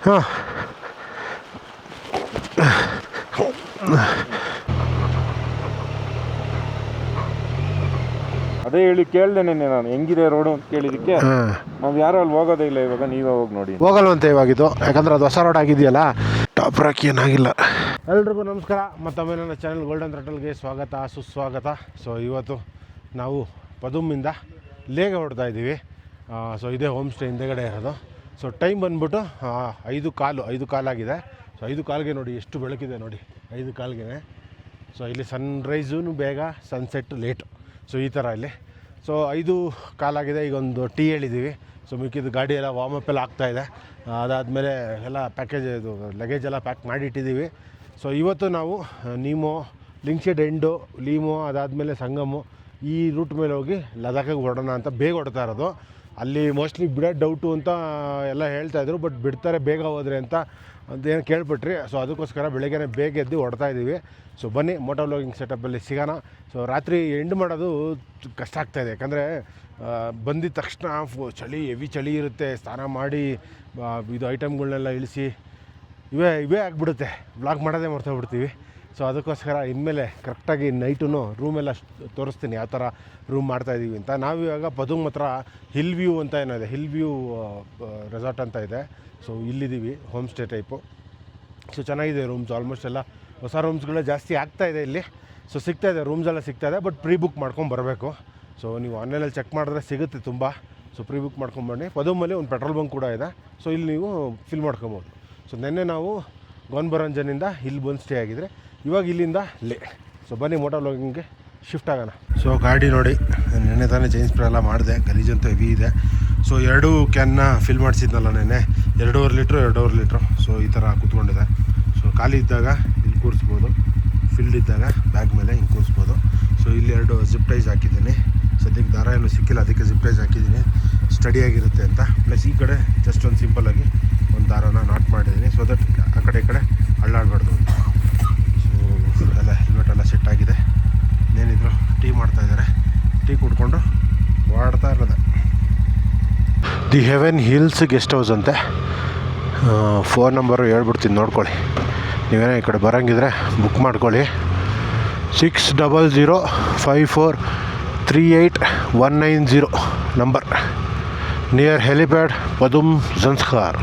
ಹಾಂ ಅದೇ ಹೇಳಿ ಕೇಳಿದೆ ನಿನ್ನೆ ನಾನು ಹೆಂಗಿದೆ ರೋಡು ಅಂತ ಕೇಳಿದಕ್ಕೆ ನಾವು ಯಾರು ಅಲ್ಲಿ ಹೋಗೋದೇ ಇಲ್ಲ ಇವಾಗ, ನೀವೇ ಹೋಗಿ ನೋಡಿ. ಹೋಗಲ್ವಂತೆ ಇವಾಗಿದ್ದು, ಯಾಕಂದ್ರೆ ಅದು ಹೊಸ ರೋಡ್ ಆಗಿದೆಯಲ್ಲ, ಟಾಪ್ ರಾಕ್ ಏನಾಗಿಲ್ಲ. ಎಲ್ರಿಗೂ ನಮಸ್ಕಾರ, ಮತ್ತೊಮ್ಮೆ ನನ್ನ ಚಾನಲ್ ಗೋಲ್ಡನ್ ಥ್ರಟಲ್ಗೆ ಸ್ವಾಗತ ಸುಸ್ವಾಗತ. ಸೊ ಇವತ್ತು ನಾವು ಪದುಮ್ಮಿಂದ ಲೇಗೆ ಹೊಡ್ತಾ ಇದ್ದೀವಿ. ಸೊ ಇದೇ ಹೋಮ್ ಸ್ಟೇ ಹಿಂದೆಗಡೆ ಇರೋದು. ಸೊ ಟೈಮ್ ಬಂದ್ಬಿಟ್ಟು 5:15 ಆಗಿದೆ. ಸೊ 5:15ಗೆ ನೋಡಿ ಎಷ್ಟು ಬೆಳಕಿದೆ ನೋಡಿ, 5:15ಗೆ. ಸೊ ಇಲ್ಲಿ ಸನ್ರೈಸೂ ಬೇಗ, ಸನ್ಸೆಟ್ ಲೇಟು. ಸೊ ಈ ಥರ ಇಲ್ಲಿ. ಸೊ 5:15 ಆಗಿದೆ. ಈಗ ಒಂದು ಟೀ ಹೇಳಿದ್ದೀವಿ. ಸೊ ಮಿಕ್ಕಿದ್ದು ಗಾಡಿ ಎಲ್ಲ ವಾರ್ಮಪ್ ಎಲ್ಲ ಆಗ್ತಾಯಿದೆ. ಅದಾದಮೇಲೆ ಎಲ್ಲ ಪ್ಯಾಕೇಜ್ ಇದು ಲಗೇಜ್ ಎಲ್ಲ ಪ್ಯಾಕ್ ಮಾಡಿಟ್ಟಿದ್ದೀವಿ. ಸೊ ಇವತ್ತು ನಾವು ನೀಮೋ, ಲಿಂಕ್ಶೆಡ್ ಎಂಡು, ಲೀಮೋ, ಅದಾದಮೇಲೆ ಸಂಗಮು ಈ ರೂಟ್ ಮೇಲೆ ಹೋಗಿ ಲದಾಖಿಗೆ ಹೊರಡೋಣ ಅಂತ ಬೇಗ ಹೊಡ್ತಾ ಇರೋದು. ಅಲ್ಲಿ ಮೋಸ್ಟ್ಲಿ ಬಿಡೋದು ಡೌಟು ಅಂತ ಎಲ್ಲ ಹೇಳ್ತಾಯಿದ್ರು, ಬಟ್ ಬಿಡ್ತಾರೆ ಬೇಗ ಹೋದರೆ ಅಂತ ಏನು ಕೇಳ್ಬಿಟ್ರಿ. ಸೊ ಅದಕ್ಕೋಸ್ಕರ ಬೆಳಗ್ಗೆ ಬೇಗ ಎದ್ದು ಹೊಡ್ತಾ ಇದ್ದೀವಿ. ಸೊ ಬನ್ನಿ ಮೋಟೋ ವ್ಲಾಗಿಂಗ್ ಸೆಟಪ್ಪಲ್ಲಿ ಸಿಗೋಣ. ಸೊ ರಾತ್ರಿ ಎಂಡ್ ಮಾಡೋದು ಕಷ್ಟ ಆಗ್ತಾಯಿದೆ, ಯಾಕಂದರೆ ಬಂದಿದ್ದ ತಕ್ಷಣ ಹೆವಿ ಚಳಿ ಇರುತ್ತೆ. ಸ್ನಾನ ಮಾಡಿ ಇದು ಐಟಮ್ಗಳನ್ನೆಲ್ಲ ಇಳಿಸಿ ಇವೇ ಆಗಿಬಿಡುತ್ತೆ, ವ್ಲಾಗ್ ಮಾಡೋದೇ ಮರ್ತೋಗ್ಬಿಡ್ತೀವಿ. ಸೊ ಅದಕ್ಕೋಸ್ಕರ ಇನ್ಮೇಲೆ ಕರೆಕ್ಟಾಗಿ ನೈಟು ರೂಮೆಲ್ಲ ತೋರಿಸ್ತೀನಿ ಯಾವ ಥರ ರೂಮ್ ಮಾಡ್ತಾಯಿದ್ದೀವಿ ಅಂತ. ನಾವಿವಾಗ ಪದುಮ್ ಹತ್ರ ಹಿಲ್ ವ್ಯೂ ಅಂತ ಏನಿದೆ, ಹಿಲ್ ವ್ಯೂ ರೆಸಾರ್ಟ್ ಅಂತ ಇದೆ. ಸೊ ಇಲ್ಲಿದ್ದೀವಿ, ಹೋಮ್ ಸ್ಟೇ ಟೈಪು. ಸೊ ಚೆನ್ನಾಗಿದೆ ರೂಮ್ಸ್, ಆಲ್ಮೋಸ್ಟ್ ಎಲ್ಲ ಹೊಸ ರೂಮ್ಸ್ಗಳೇ ಜಾಸ್ತಿ ಆಗ್ತಾಯಿದೆ ಇಲ್ಲಿ. ಸೊ ಸಿಗ್ತಾಯಿದೆ, ರೂಮ್ಸ್ ಎಲ್ಲ ಸಿಗ್ತಾಯಿದೆ, ಬಟ್ ಪ್ರೀ ಬುಕ್ ಮಾಡ್ಕೊಂಡು ಬರಬೇಕು. ಸೊ ನೀವು ಆನ್ಲೈನಲ್ಲಿ ಚೆಕ್ ಮಾಡಿದ್ರೆ ಸಿಗುತ್ತೆ ತುಂಬ. ಸೊ ಪ್ರೀ ಬುಕ್ ಮಾಡ್ಕೊಂಬನ್ನಿ. ಪದುಮಲ್ಲಿ ಒಂದು ಪೆಟ್ರೋಲ್ ಬಂಕ್ ಕೂಡ ಇದೆ. ಸೊ ಇಲ್ಲಿ ನೀವು ಫಿಲ್ ಮಾಡ್ಕೊಬೋದು. ಸೊ ನಿನ್ನೆ ನಾವು ಗೋನ್ಬರಂಜನಿಂದ ಇಲ್ಲಿ ಬಂದು ಸ್ಟೇ ಆಗಿದ್ರೆ, ಇವಾಗ ಇಲ್ಲಿಂದ ಲೇ. ಸೊ ಬನ್ನಿ ಮೋಟೋ ವ್ಲಾಗಿಂಗ್ಗೆ ಶಿಫ್ಟ್ ಆಗೋಣ. ಸೊ ಗಾಡಿ ನೋಡಿ, ನೆನ್ನೆ ತಾನೇ ಚೇಂಜ್ ಸ್ಪ್ರೇ ಎಲ್ಲ ಮಾಡಿದೆ, ಗಲೀಜಂತೂ ಹೆವಿ ಇದೆ. ಸೊ 2 ಕ್ಯಾನ್ನ ಫಿಲ್ ಮಾಡಿಸಿದ್ನಲ್ಲ ನೆನ್ನೆ, 2.5 ಲೀಟ್ರು. ಸೊ ಈ ಥರ ಕೂತ್ಕೊಂಡಿದೆ. ಸೊ ಖಾಲಿ ಇದ್ದಾಗ ಇಲ್ಲಿ ಕೂರಿಸ್ಬೋದು, ಫಿಲ್ಡ್ ಇದ್ದಾಗ ಬ್ಯಾಗ್ ಮೇಲೆ ಹಿಂಗೆ ಕೂರಿಸ್ಬೋದು. ಸೊ ಇಲ್ಲಿ 2 ಜಿಪ್ ಟೈಸ್ ಹಾಕಿದ್ದೀನಿ. ಸದ್ಯಕ್ಕೆ ದಾರ ಏನು ಸಿಕ್ಕಿಲ್ಲ, ಅದಕ್ಕೆ ಜಿಪ್ ಟೈಸ್ ಹಾಕಿದ್ದೀನಿ, ಸ್ಟಡಿಯಾಗಿರುತ್ತೆ ಅಂತ. ಪ್ಲಸ್ ಈ ಕಡೆ ಜಸ್ಟ್ ಒಂದು ಸಿಂಪಲ್ಲಾಗಿ ಒಂದು ದಾರನ ನಾಟ್ ಮಾಡಿದ್ದೀನಿ, ಸೊ ದಟ್ ಆ ಕಡೆ ಈ ಕಡೆ ಅಳ್ಳಾಡಬಾರ್ದು ಅಂತ. ಸೊ ಎಲ್ಲ ಹೆಲ್ಮೆಟ್ ಎಲ್ಲ ಸೆಟ್ ಆಗಿದೆ. ಏನಿದ್ರು ಟೀ ಮಾಡ್ತಾಯಿದ್ದಾರೆ, ಟೀ ಕುಡ್ಕೊಂಡು ಓಡಾಡ್ತಾ ಇರೋದೆ. The Heaven hills guest house ಅಂತೆ. ಫೋನ್ ನಂಬರು ಹೇಳ್ಬಿಡ್ತೀನಿ, ನೋಡ್ಕೊಳ್ಳಿ. ನೀವೇನೋ ಈ ಕಡೆ ಬರೋಂಗಿದ್ರೆ ಬುಕ್ ಮಾಡ್ಕೊಳ್ಳಿ. 60005438 number, near helipad Padum ಜನ್ಸ್ಕಾರ್.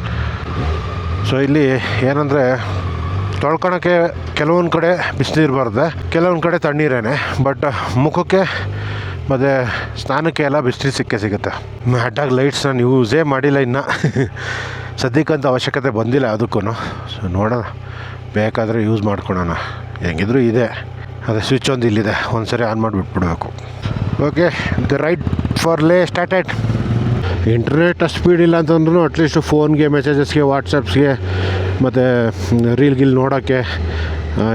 So ಇಲ್ಲಿ ಏನಂದರೆ ತೊಳ್ಕೊಳಕ್ಕೆ ಕೆಲವೊಂದು ಕಡೆ ಬಿಸಿನೀರು ಬರುತ್ತೆ, ಕೆಲವೊಂದು ಕಡೆ ತಣ್ಣೀರೇನೆ. ಬಟ್ ಮುಖಕ್ಕೆ ಮತ್ತು ಸ್ನಾನಕ್ಕೆ ಎಲ್ಲ ಬಿಸಿನೀರು ಸಿಗುತ್ತೆ. ಅಡ್ಡಾಗಿ ಲೈಟ್ಸ್ನ ನೀವು ಯೂಸೇ ಮಾಡಿಲ್ಲ ಇನ್ನು, ಸದ್ಯಕ್ಕಂತ ಅವಶ್ಯಕತೆ ಬಂದಿಲ್ಲ ಅದಕ್ಕೂ. ಸೊ ನೋಡೋಣ, ಬೇಕಾದರೆ ಯೂಸ್ ಮಾಡ್ಕೊಳೋಣ. ಹೆಂಗಿದ್ರು ಇದೆ, ಅದೇ ಸ್ವಿಚ್ ಒಂದು ಇಲ್ಲಿದೆ, ಒಂದು ಸರಿ ಆನ್ ಮಾಡಿಬಿಟ್ಬಿಡ್ಬೇಕು. Okay, the ride for Leh started. Internet ಅಷ್ಟು ಸ್ಪೀಡ್ ಇಲ್ಲ ಅಂತಂದ್ರೂ ಅಟ್ಲೀಸ್ಟ್ ಫೋನ್ಗೆ, ಮೆಸೇಜಸ್ಗೆ, ವಾಟ್ಸಪ್ಸ್ಗೆ ಮತ್ತು ರೀಲ್ ನೋಡೋಕ್ಕೆ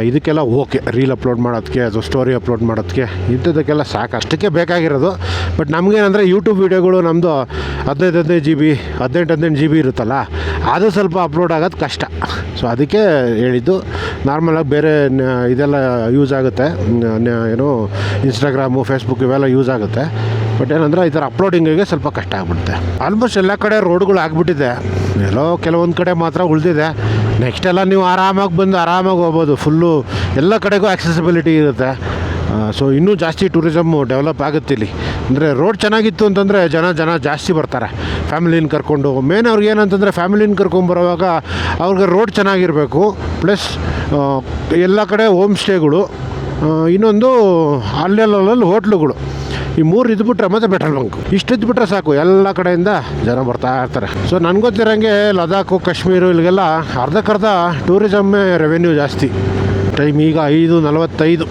ಇದಕ್ಕೆಲ್ಲ ಓಕೆ. ರೀಲ್ ಅಪ್ಲೋಡ್ ಮಾಡೋದಕ್ಕೆ, ಅದು ಸ್ಟೋರಿ ಅಪ್ಲೋಡ್ ಮಾಡೋದಕ್ಕೆ, ಇಂಥದ್ದಕ್ಕೆಲ್ಲ ಸಾಕು, ಅಷ್ಟಕ್ಕೆ ಬೇಕಾಗಿರೋದು. ಬಟ್ ನಮಗೇನಂದರೆ ಯೂಟ್ಯೂಬ್ ವೀಡಿಯೋಗಳು ನಮ್ಮದು 15 GB 18 GB ಇರುತ್ತಲ್ಲ, ಅದು ಸ್ವಲ್ಪ ಅಪ್ಲೋಡ್ ಆಗೋದು ಕಷ್ಟ. ಸೊ ಅದಕ್ಕೆ ಹೇಳಿದ್ದು, ನಾರ್ಮಲಾಗಿ ಬೇರೆ ಇದೆಲ್ಲ ಯೂಸ್ ಆಗುತ್ತೆ, ಏನು ಇನ್ಸ್ಟಾಗ್ರಾಮು, ಫೇಸ್ಬುಕ್ ಇವೆಲ್ಲ ಯೂಸ್ ಆಗುತ್ತೆ. ಬಟ್ ಏನಂದರೆ ಈ ಥರ ಅಪ್ಲೋಡಿಂಗಿಗೆ ಸ್ವಲ್ಪ ಕಷ್ಟ ಆಗಿಬಿಡುತ್ತೆ. ಆಲ್ಮೋಸ್ಟ್ ಎಲ್ಲ ಕಡೆ ರೋಡ್ಗಳು ಆಗಿಬಿಟ್ಟಿದೆ, ಎಲ್ಲೋ ಕೆಲವೊಂದು ಕಡೆ ಮಾತ್ರ ಉಳಿದಿದೆ. ನೆಕ್ಸ್ಟ್ ಎಲ್ಲ ನೀವು ಆರಾಮಾಗಿ ಬಂದು ಆರಾಮಾಗಿ ಹೋಗ್ಬೋದು, ಫುಲ್ಲು ಎಲ್ಲ ಕಡೆಗೂ ಆಕ್ಸೆಸಿಬಿಲಿಟಿ ಇರುತ್ತೆ. ಸೊ ಇನ್ನೂ ಜಾಸ್ತಿ ಟೂರಿಸಮ್ಮು ಡೆವಲಪ್ ಆಗುತ್ತೆ ಇಲ್ಲಿ. ಅಂದರೆ ರೋಡ್ ಚೆನ್ನಾಗಿತ್ತು ಅಂತಂದರೆ ಜನ ಜಾಸ್ತಿ ಬರ್ತಾರೆ ಫ್ಯಾಮಿಲಿನ ಕರ್ಕೊಂಡು. ಮೇನ್ ಅವ್ರಿಗೆ ಏನಂತಂದರೆ ಫ್ಯಾಮಿಲಿನ ಕರ್ಕೊಂಬರುವಾಗ ಅವ್ರಿಗೆ ರೋಡ್ ಚೆನ್ನಾಗಿರಬೇಕು, ಪ್ಲಸ್ ಎಲ್ಲ ಕಡೆ ಹೋಮ್ ಸ್ಟೇಗಳು, ಇನ್ನೊಂದು ಅಲ್ಲೆಲ್ಲಲ್ಲಿ ಹೋಟ್ಲುಗಳು, ಈ 3 ಇದ್ಬಿಟ್ರೆ ಮತ್ತು ಪೆಟ್ರೋಲ್ ಬಂಕ್, ಇಷ್ಟು ಇದ್ಬಿಟ್ರೆ ಸಾಕು, ಎಲ್ಲ ಕಡೆಯಿಂದ ಜನ ಬರ್ತಾ ಇರ್ತಾರೆ. ಸೊ ನನಗೆ ಗೊತ್ತಿರೋಂಗೆ ಲದಾಖು, ಕಾಶ್ಮೀರ ಇಲ್ಲಿಗೆಲ್ಲ ಅರ್ಧಕ್ಕರ್ಧ ಟೂರಿಸಮ್ಮೇ ರೆವೆನ್ಯೂ ಜಾಸ್ತಿ. ಟೈಮ್ ಈಗ 5:45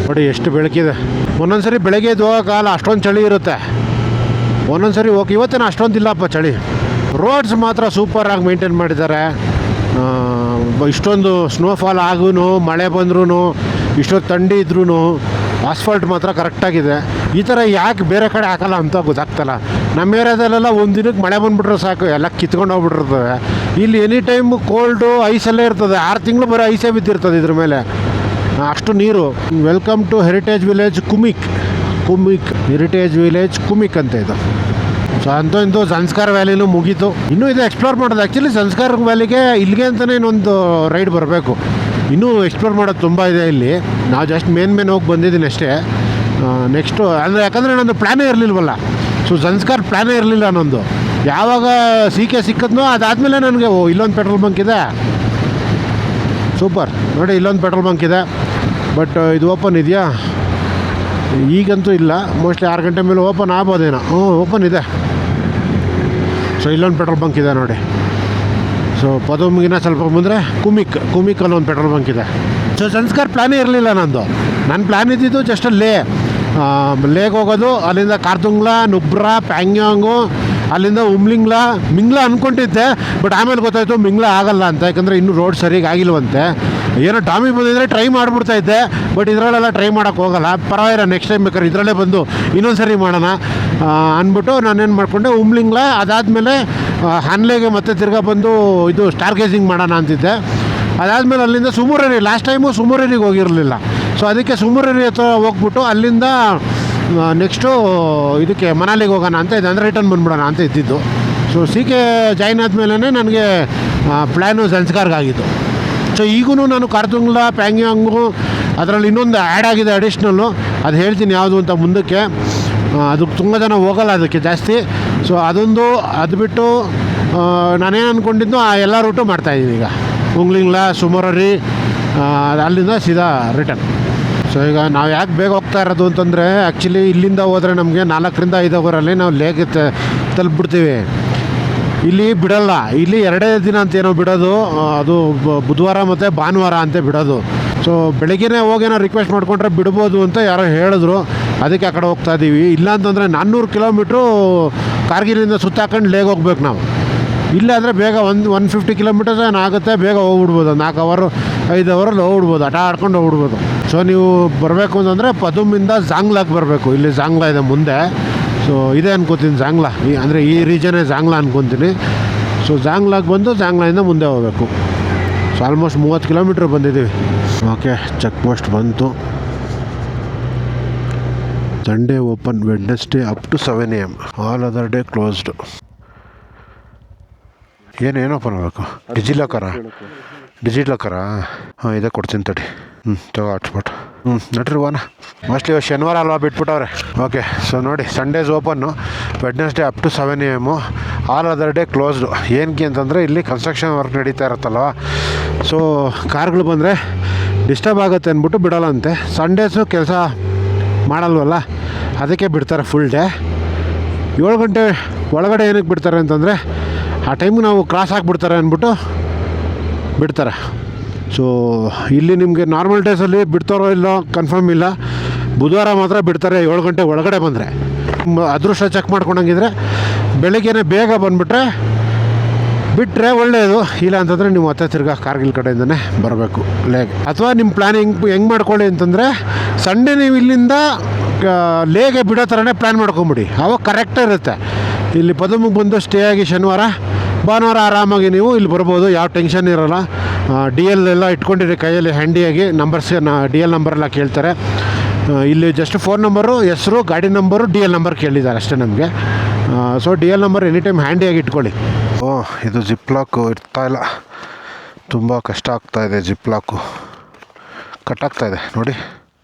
ನೋಡಿ, ಎಷ್ಟು ಬೆಳಕಿದೆ. ಒಂದೊಂದು ಸರಿ ಬೆಳಗ್ಗೆ ಎದ್ದು ಹೋಗೋ ಕಾಲ ಅಷ್ಟೊಂದು ಚಳಿ ಇರುತ್ತೆ, ಒಂದೊಂದು ಸರಿ ಹೋಗಿ ಇವತ್ತೇನು ಅಷ್ಟೊಂದಿಲ್ಲಪ್ಪ ಚಳಿ. ರೋಡ್ಸ್ ಮಾತ್ರ ಸೂಪರಾಗಿ ಮೇಂಟೈನ್ ಮಾಡಿದ್ದಾರೆ. ಇಷ್ಟೊಂದು ಸ್ನೋಫಾಲ್ ಆಗೂ, ಮಳೆ ಬಂದ್ರೂ, ಇಷ್ಟೊಂದು ಥಂಡಿ ಇದ್ರೂ ಆಸ್ಫಾಲ್ಟ್ ಮಾತ್ರ ಕರೆಕ್ಟಾಗಿದೆ. ಈ ಥರ ಯಾಕೆ ಬೇರೆ ಕಡೆ ಹಾಕಲ್ಲ ಅಂತ ಗೊತ್ತಾಗ್ತಲ್ಲ. ನಮ್ಮ ಏರಿಯಾದಲ್ಲೆಲ್ಲ ಒಂದು ದಿನಕ್ಕೆ ಮಳೆ ಬಂದುಬಿಟ್ರೆ ಸಾಕು, ಎಲ್ಲ ಕಿತ್ಕೊಂಡು ಹೋಗ್ಬಿಟ್ಟಿರ್ತವೆ. ಇಲ್ಲಿ ಎನಿ ಟೈಮು ಕೋಲ್ಡು, ಐಸಲ್ಲೇ ಇರ್ತದೆ. 6 ತಿಂಗಳು ಬರೋ ಐಸೇ ಬಿದ್ದಿರ್ತದೆ ಇದ್ರ ಮೇಲೆ, ಅಷ್ಟು ನೀರು. Welcome to heritage village Kumik heritage village Kumik ಅಂತ ಇದು. ಸೊ ಅಂತೂ ಇಂತೂ ಸಂಸ್ಕಾರ ವ್ಯಾಲಿನೂ ಮುಗೀತು. ಇನ್ನೂ ಇದೆ ಎಕ್ಸ್ಪ್ಲೋರ್ ಮಾಡೋದು. ಆ್ಯಕ್ಚುಲಿ ಸಂಸ್ಕಾರ ವ್ಯಾಲಿಗೆ ಇಲ್ಲಿಗೆ ಅಂತಲೇ ಇನ್ನೊಂದು ರೈಡ್ ಬರಬೇಕು. ಇನ್ನೂ ಎಕ್ಸ್ಪ್ಲೋರ್ ಮಾಡೋದು ತುಂಬ ಇದೆ ಇಲ್ಲಿ. ನಾವು ಜಸ್ಟ್ ಮೇನ್ ಹೋಗಿ ಬಂದಿದ್ದೀನಿ ಅಷ್ಟೇ. ನೆಕ್ಸ್ಟು ಅಂದರೆ ಯಾಕಂದರೆ ನಂದು ಪ್ಲ್ಯಾನೇ ಇರಲಿಲ್ವಲ್ಲ. ಸೊ ಸಂಸ್ಕಾರ ಪ್ಲ್ಯಾನೇ ಇರಲಿಲ್ಲ ನಂದು. ಯಾವಾಗ ಕೆ ಸಿಕ್ಕಿದ್ನೋ ಅದಾದಮೇಲೆ ನನಗೆ ಇಲ್ಲೊಂದು ಪೆಟ್ರೋಲ್ ಬಂಕ್ ಇದೆ, ಸೂಪರ್ ನೋಡಿ, ಇಲ್ಲೊಂದು ಪೆಟ್ರೋಲ್ ಬಂಕ್ ಇದೆ. ಬಟ್ ಇದು ಓಪನ್ ಇದೆಯಾ? ಈಗಂತೂ ಇಲ್ಲ, ಮೋಸ್ಟ್ಲಿ 6 ಗಂಟೆ ಮೇಲೆ ಓಪನ್ ಆಗ್ಬೋದೇನೋ. ಓಪನ್ ಇದೆ. ಸೊ ಇಲ್ಲೊಂದು ಪೆಟ್ರೋಲ್ ಬಂಕ್ ಇದೆ ನೋಡಿ. ಸೊ ಪದುಮ್ಗಿನ ಸ್ವಲ್ಪ ಮುಂದರೆ ಕುಮಿಕಲ್ಲಿ ಒಂದು ಪೆಟ್ರೋಲ್ ಬಂಕ್ ಇದೆ. ಸೊ ಸಂಸ್ಕಾರ ಪ್ಲ್ಯಾನೇ ಇರಲಿಲ್ಲ ನಂದು. ನನ್ನ ಪ್ಲ್ಯಾನ್ ಇದ್ದಿದ್ದು ಜಸ್ಟ್ ಲೇಗೆ ಹೋಗೋದು, ಅಲ್ಲಿಂದ ಕಾರ್ದುಂಗ್ಲಾ, ನುಬ್ರಾ, ಪ್ಯಾಂಗ್ಯಾಂಗು, ಅಲ್ಲಿಂದ ಮಿಂಗ್ಲಾ ಅಂದ್ಕೊಂಡಿದ್ದೆ. ಬಟ್ ಆಮೇಲೆ ಗೊತ್ತಾಯಿತು ಮಿಂಗ್ಲಾ ಆಗಲ್ಲ ಅಂತ, ಯಾಕಂದರೆ ಇನ್ನೂ ರೋಡ್ ಸರಿಯಾಗಿ ಆಗಿಲ್ವಂತೆ. ಏನೋ ಟಾಮಿ ಬಂದಿದ್ದರೆ ಟ್ರೈ ಮಾಡಿಬಿಡ್ತಾ ಇದ್ದೆ, ಬಟ್ ಇದರಲ್ಲೆಲ್ಲ ಟ್ರೈ ಮಾಡೋಕ್ಕೆ ಹೋಗಲ್ಲ. ಪರವಾಗಿಲ್ಲ, ನೆಕ್ಸ್ಟ್ ಟೈಮ್ ಬೇಕಾದ್ರೆ ಇದರಲ್ಲೇ ಬಂದು ಇನ್ನೊಂದು ಸರಿ ಮಾಡೋಣ ಅಂದ್ಬಿಟ್ಟು ನಾನೇನು ಮಾಡಿಕೊಂಡೆ, ಉಮ್ಲಿಂಗ್ಲಾ ಅದಾದಮೇಲೆ ಹಾನ್ಲೆಗೆ ಮತ್ತೆ ತಿರ್ಗಾ ಬಂದು ಇದು ಸ್ಟಾರ್ ಗೇಜಿಂಗ್ ಮಾಡೋಣ ಅಂತಿದ್ದೆ. ಅದಾದಮೇಲೆ ಅಲ್ಲಿಂದ ಸುಮುರೇರಿ, ಲಾಸ್ಟ್ ಟೈಮು ಸುಮುರೇರಿಗೆ ಹೋಗಿರಲಿಲ್ಲ. ಸೊ ಅದಕ್ಕೆ ಸುಮುರೇರಿ ಹತ್ರ ಹೋಗ್ಬಿಟ್ಟು ಅಲ್ಲಿಂದ ನೆಕ್ಸ್ಟು ಇದಕ್ಕೆ ಮನಾಲಿಗೆ ಹೋಗೋಣ ಅಂತ ಇದೆ, ಅಂದರೆ ರಿಟರ್ನ್ ಬಂದ್ಬಿಡೋಣ ಅಂತ ಇದ್ದಿದ್ದು. ಸೊ ಕೆ ಜಾಯ್ನ್ ಆದಮೇಲೆ ನನಗೆ ಪ್ಲ್ಯಾನು ಸಂಸ್ಕಾರ್ಗಾಗಿತ್ತು. ಸೊ ಈಗೂ ನಾನು ಕಾರ್ದುಂಗ್ಲಾ, ಪ್ಯಾಂಗ್ಯಾಂಗು, ಅದರಲ್ಲಿ ಇನ್ನೊಂದು ಆ್ಯಡ್ ಆಗಿದೆ ಅಡಿಷ್ನಲ್ಲು, ಅದು ಹೇಳ್ತೀನಿ ಯಾವುದು ಅಂತ ಮುಂದಕ್ಕೆ. ಅದಕ್ಕೆ ತುಂಬ ಜನ ಹೋಗಲ್ಲ ಅದಕ್ಕೆ ಜಾಸ್ತಿ. ಸೊ ಅದೊಂದು, ಅದು ಬಿಟ್ಟು ನಾನೇನು ಅಂದ್ಕೊಂಡಿದ್ದು ಆ ಎಲ್ಲ ರೂಟು ಮಾಡ್ತಾಯಿದ್ದೀನಿ ಈಗ. ಉಂಗ್ಲಿಂಗ್ಲಾ, ಸುಮುರೇರಿ, ಅಲ್ಲಿಂದ ಸೀದಾ ರಿಟರ್ನ್. ಸೊ ಈಗ ನಾವು ಯಾಕೆ ಬೇಗ ಹೋಗ್ತಾ ಇರೋದು ಅಂತಂದರೆ, ಆ್ಯಕ್ಚುಲಿ ಇಲ್ಲಿಂದ ಹೋದರೆ ನಮಗೆ 4ರಿಂದ 5 ಅವರಲ್ಲಿ ನಾವು ಲೇಗೆ ತಲುಪಿಬಿಡ್ತೀವಿ. ಇಲ್ಲಿ ಬಿಡಲ್ಲ. ಇಲ್ಲಿ 2 ದಿನ ಅಂತೇನೋ ಬಿಡೋದು, ಅದು ಬುಧವಾರ ಮತ್ತು ಭಾನುವಾರ ಅಂತ ಬಿಡೋದು. ಸೊ ಬೆಳಗ್ಗೆನೇ ಹೋಗೇನೋ ರಿಕ್ವೆಸ್ಟ್ ಮಾಡಿಕೊಂಡ್ರೆ ಬಿಡ್ಬೋದು ಅಂತ ಯಾರೋ ಹೇಳಿದ್ರು, ಅದಕ್ಕೆ ಆ ಕಡೆ ಹೋಗ್ತಾ ಇದ್ದೀವಿ. ಇಲ್ಲ ಅಂತಂದರೆ 400 ಕಿಲೋಮೀಟ್ರು ಕಾರ್ಗಿಲಿಂದ ಸುತ್ತಾಕೊಂಡು ಲೇಗೆ ಹೋಗ್ಬೇಕು ನಾವು. ಇಲ್ಲ ಅಂದರೆ ಬೇಗ 150 ಕಿಲೋಮೀಟರ್ಸ್ ಏನಾಗುತ್ತೆ, ಬೇಗ ಹೋಗ್ಬಿಡ್ಬೋದು. 4 ಅವರ್ 5 ಅವರಲ್ಲಿ ಹೋಗ್ಬಿಡ್ಬೋದು, ಆಡ್ಕೊಂಡು ಹೋಗ್ಬಿಡ್ಬೋದು. ಸೊ ನೀವು ಬರಬೇಕು ಅಂತಂದರೆ ಪದುಮಿಂದ ಜಾಂಗ್ಲಾಗೆ ಬರಬೇಕು. ಇಲ್ಲಿ ಜಾಂಗ್ಲಾ ಇದೆ ಮುಂದೆ. ಸೊ ಇದೇ ಅನ್ಕೋತೀನಿ ಜಾಂಗ್ಲಾ, ಅಂದರೆ ಈ ರೀಜನೇ ಜಾಂಗ್ಲಾ ಅನ್ಕೊತೀನಿ. ಸೊ ಜಾಂಗ್ಲಾಗೆ ಬಂದು ಜಾಂಗ್ಲಾಯಿಂದ ಮುಂದೆ ಹೋಗಬೇಕು. ಸೊ ಆಲ್ಮೋಸ್ಟ್ 30 ಕಿಲೋಮೀಟ್ರ್ ಬಂದಿದ್ದೀವಿ. ಓಕೆ, ಚೆಕ್ ಪೋಸ್ಟ್ ಬಂತು. Sunday open, Wednesday up to 7 AM, all other day closed. ಏನು ಓಪನ್ ಆಗಬೇಕು? ಡಿಜಿಲಾಕರಾ? ಹಾಂ, ಇದೇ ಕೊಡ್ತೀನಿ ತಡಿ. ತಗೋ ಹಾಟ್ಸ್ಪಾಟ್. ನಡ್ರಿ ಹೋಗೋಣ. ಮೋಸ್ಟ್ಲಿ ಶನಿವಾರ ಅಲ್ವಾ ಬಿಟ್ಬಿಟ್ಟವ್ರೆ. ಓಕೆ, ಸೊ ನೋಡಿ, Sundays open, Wednesday up to 7 AM, all other day closed. ಏನಕ್ಕೆ ಅಂತಂದರೆ ಇಲ್ಲಿ ಕನ್ಸ್ಟ್ರಕ್ಷನ್ ವರ್ಕ್ ನಡೀತಾ ಇರುತ್ತಲ್ವ. ಸೊ ಕಾರ್ಗಳು ಬಂದರೆ ಡಿಸ್ಟರ್ಬ್ ಆಗುತ್ತೆ ಅಂದ್ಬಿಟ್ಟು ಬಿಡೋಲ್ಲ ಅಂತೆ. ಸಂಡೇಸು ಕೆಲಸ ಮಾಡಲ್ವಲ್ಲ, ಅದಕ್ಕೆ ಬಿಡ್ತಾರೆ ಫುಲ್ ಡೇ. 7 ಗಂಟೆ ಒಳಗಡೆ ಏನಕ್ಕೆ ಬಿಡ್ತಾರೆ ಅಂತಂದರೆ, ಆ ಟೈಮ್ಗೆ ನಾವು ಕ್ರಾಸ್ ಆಗಿಬಿಡ್ತಾರೆ ಅಂದ್ಬಿಟ್ಟು ಬಿಡ್ತಾರೆ. ಸೊ ಇಲ್ಲಿ ನಿಮಗೆ ನಾರ್ಮಲ್ ಡೇಸಲ್ಲಿ ಬಿಡ್ತಾರೋ ಇಲ್ಲೋ ಕನ್ಫರ್ಮ್ ಇಲ್ಲ. ಬುಧವಾರ ಮಾತ್ರ ಬಿಡ್ತಾರೆ 7 ಗಂಟೆ ಒಳಗಡೆ ಬಂದರೆ. ಅದೃಷ್ಟ ಚೆಕ್ ಮಾಡ್ಕೊಂಡಂಗಿದ್ರೆ ಬೆಳಗ್ಗೆನೇ ಬೇಗ ಬಿಟ್ಟರೆ ಒಳ್ಳೆಯದು. ಇಲ್ಲ ಅಂತಂದರೆ ನೀವು ಮತ್ತೆ ತಿರ್ಗಾ ಕಾರ್ಗಿಲ್ ಕಡೆಯಿಂದನೇ ಬರಬೇಕು ಲೇಗೆ. ಅಥವಾ ನಿಮ್ಮ ಪ್ಲ್ಯಾನ್ ಹೆಂಗೆ ಮಾಡ್ಕೊಳ್ಳಿ ಅಂತಂದರೆ, ಸಂಡೇ ನೀವು ಇಲ್ಲಿಂದ ಲೇಗೆ ಬಿಡೋ ಥರನೇ ಪ್ಲ್ಯಾನ್ ಮಾಡ್ಕೊಂಬಿಡಿ. ಅವಾಗ ಕರೆಕ್ಟಾಗಿ ಇರುತ್ತೆ. ಇಲ್ಲಿ ಪದುಮಿಗೆ ಬಂದು ಸ್ಟೇ ಆಗಿ ಶನಿವಾರ ಭಾನುವಾರ ಆರಾಮಾಗಿ ನೀವು ಇಲ್ಲಿ ಬರ್ಬೋದು, ಯಾವ ಟೆನ್ಷನ್ ಇರೋಲ್ಲ. DL ಎಲ್ಲ ಇಟ್ಕೊಂಡಿರಿ ಕೈಯಲ್ಲಿ ಹ್ಯಾಂಡಿಯಾಗಿ. DL ನಂಬರೆಲ್ಲ ಕೇಳ್ತಾರೆ. ಇಲ್ಲಿ ಜಸ್ಟ್ ಫೋನ್ ನಂಬರು, ಹೆಸರು, ಗಾಡಿ ನಂಬರು, DL ನಂಬರ್ ಕೇಳಿದ್ದಾರೆ ಅಷ್ಟೇ ನಮಗೆ. So DL number any time ಹ್ಯಾಂಡಿಯಾಗಿ ಇಟ್ಕೊಳ್ಳಿ. ಇದು ಜಿಪ್ ಲಾಕು ಇರ್ತಾಯಿಲ್ಲ, ತುಂಬ ಕಷ್ಟ ಆಗ್ತಾಯಿದೆ. ಜಿಪ್ ಲಾಕು ಕಟ್ಟಾಗ್ತಾಯಿದೆ ನೋಡಿ.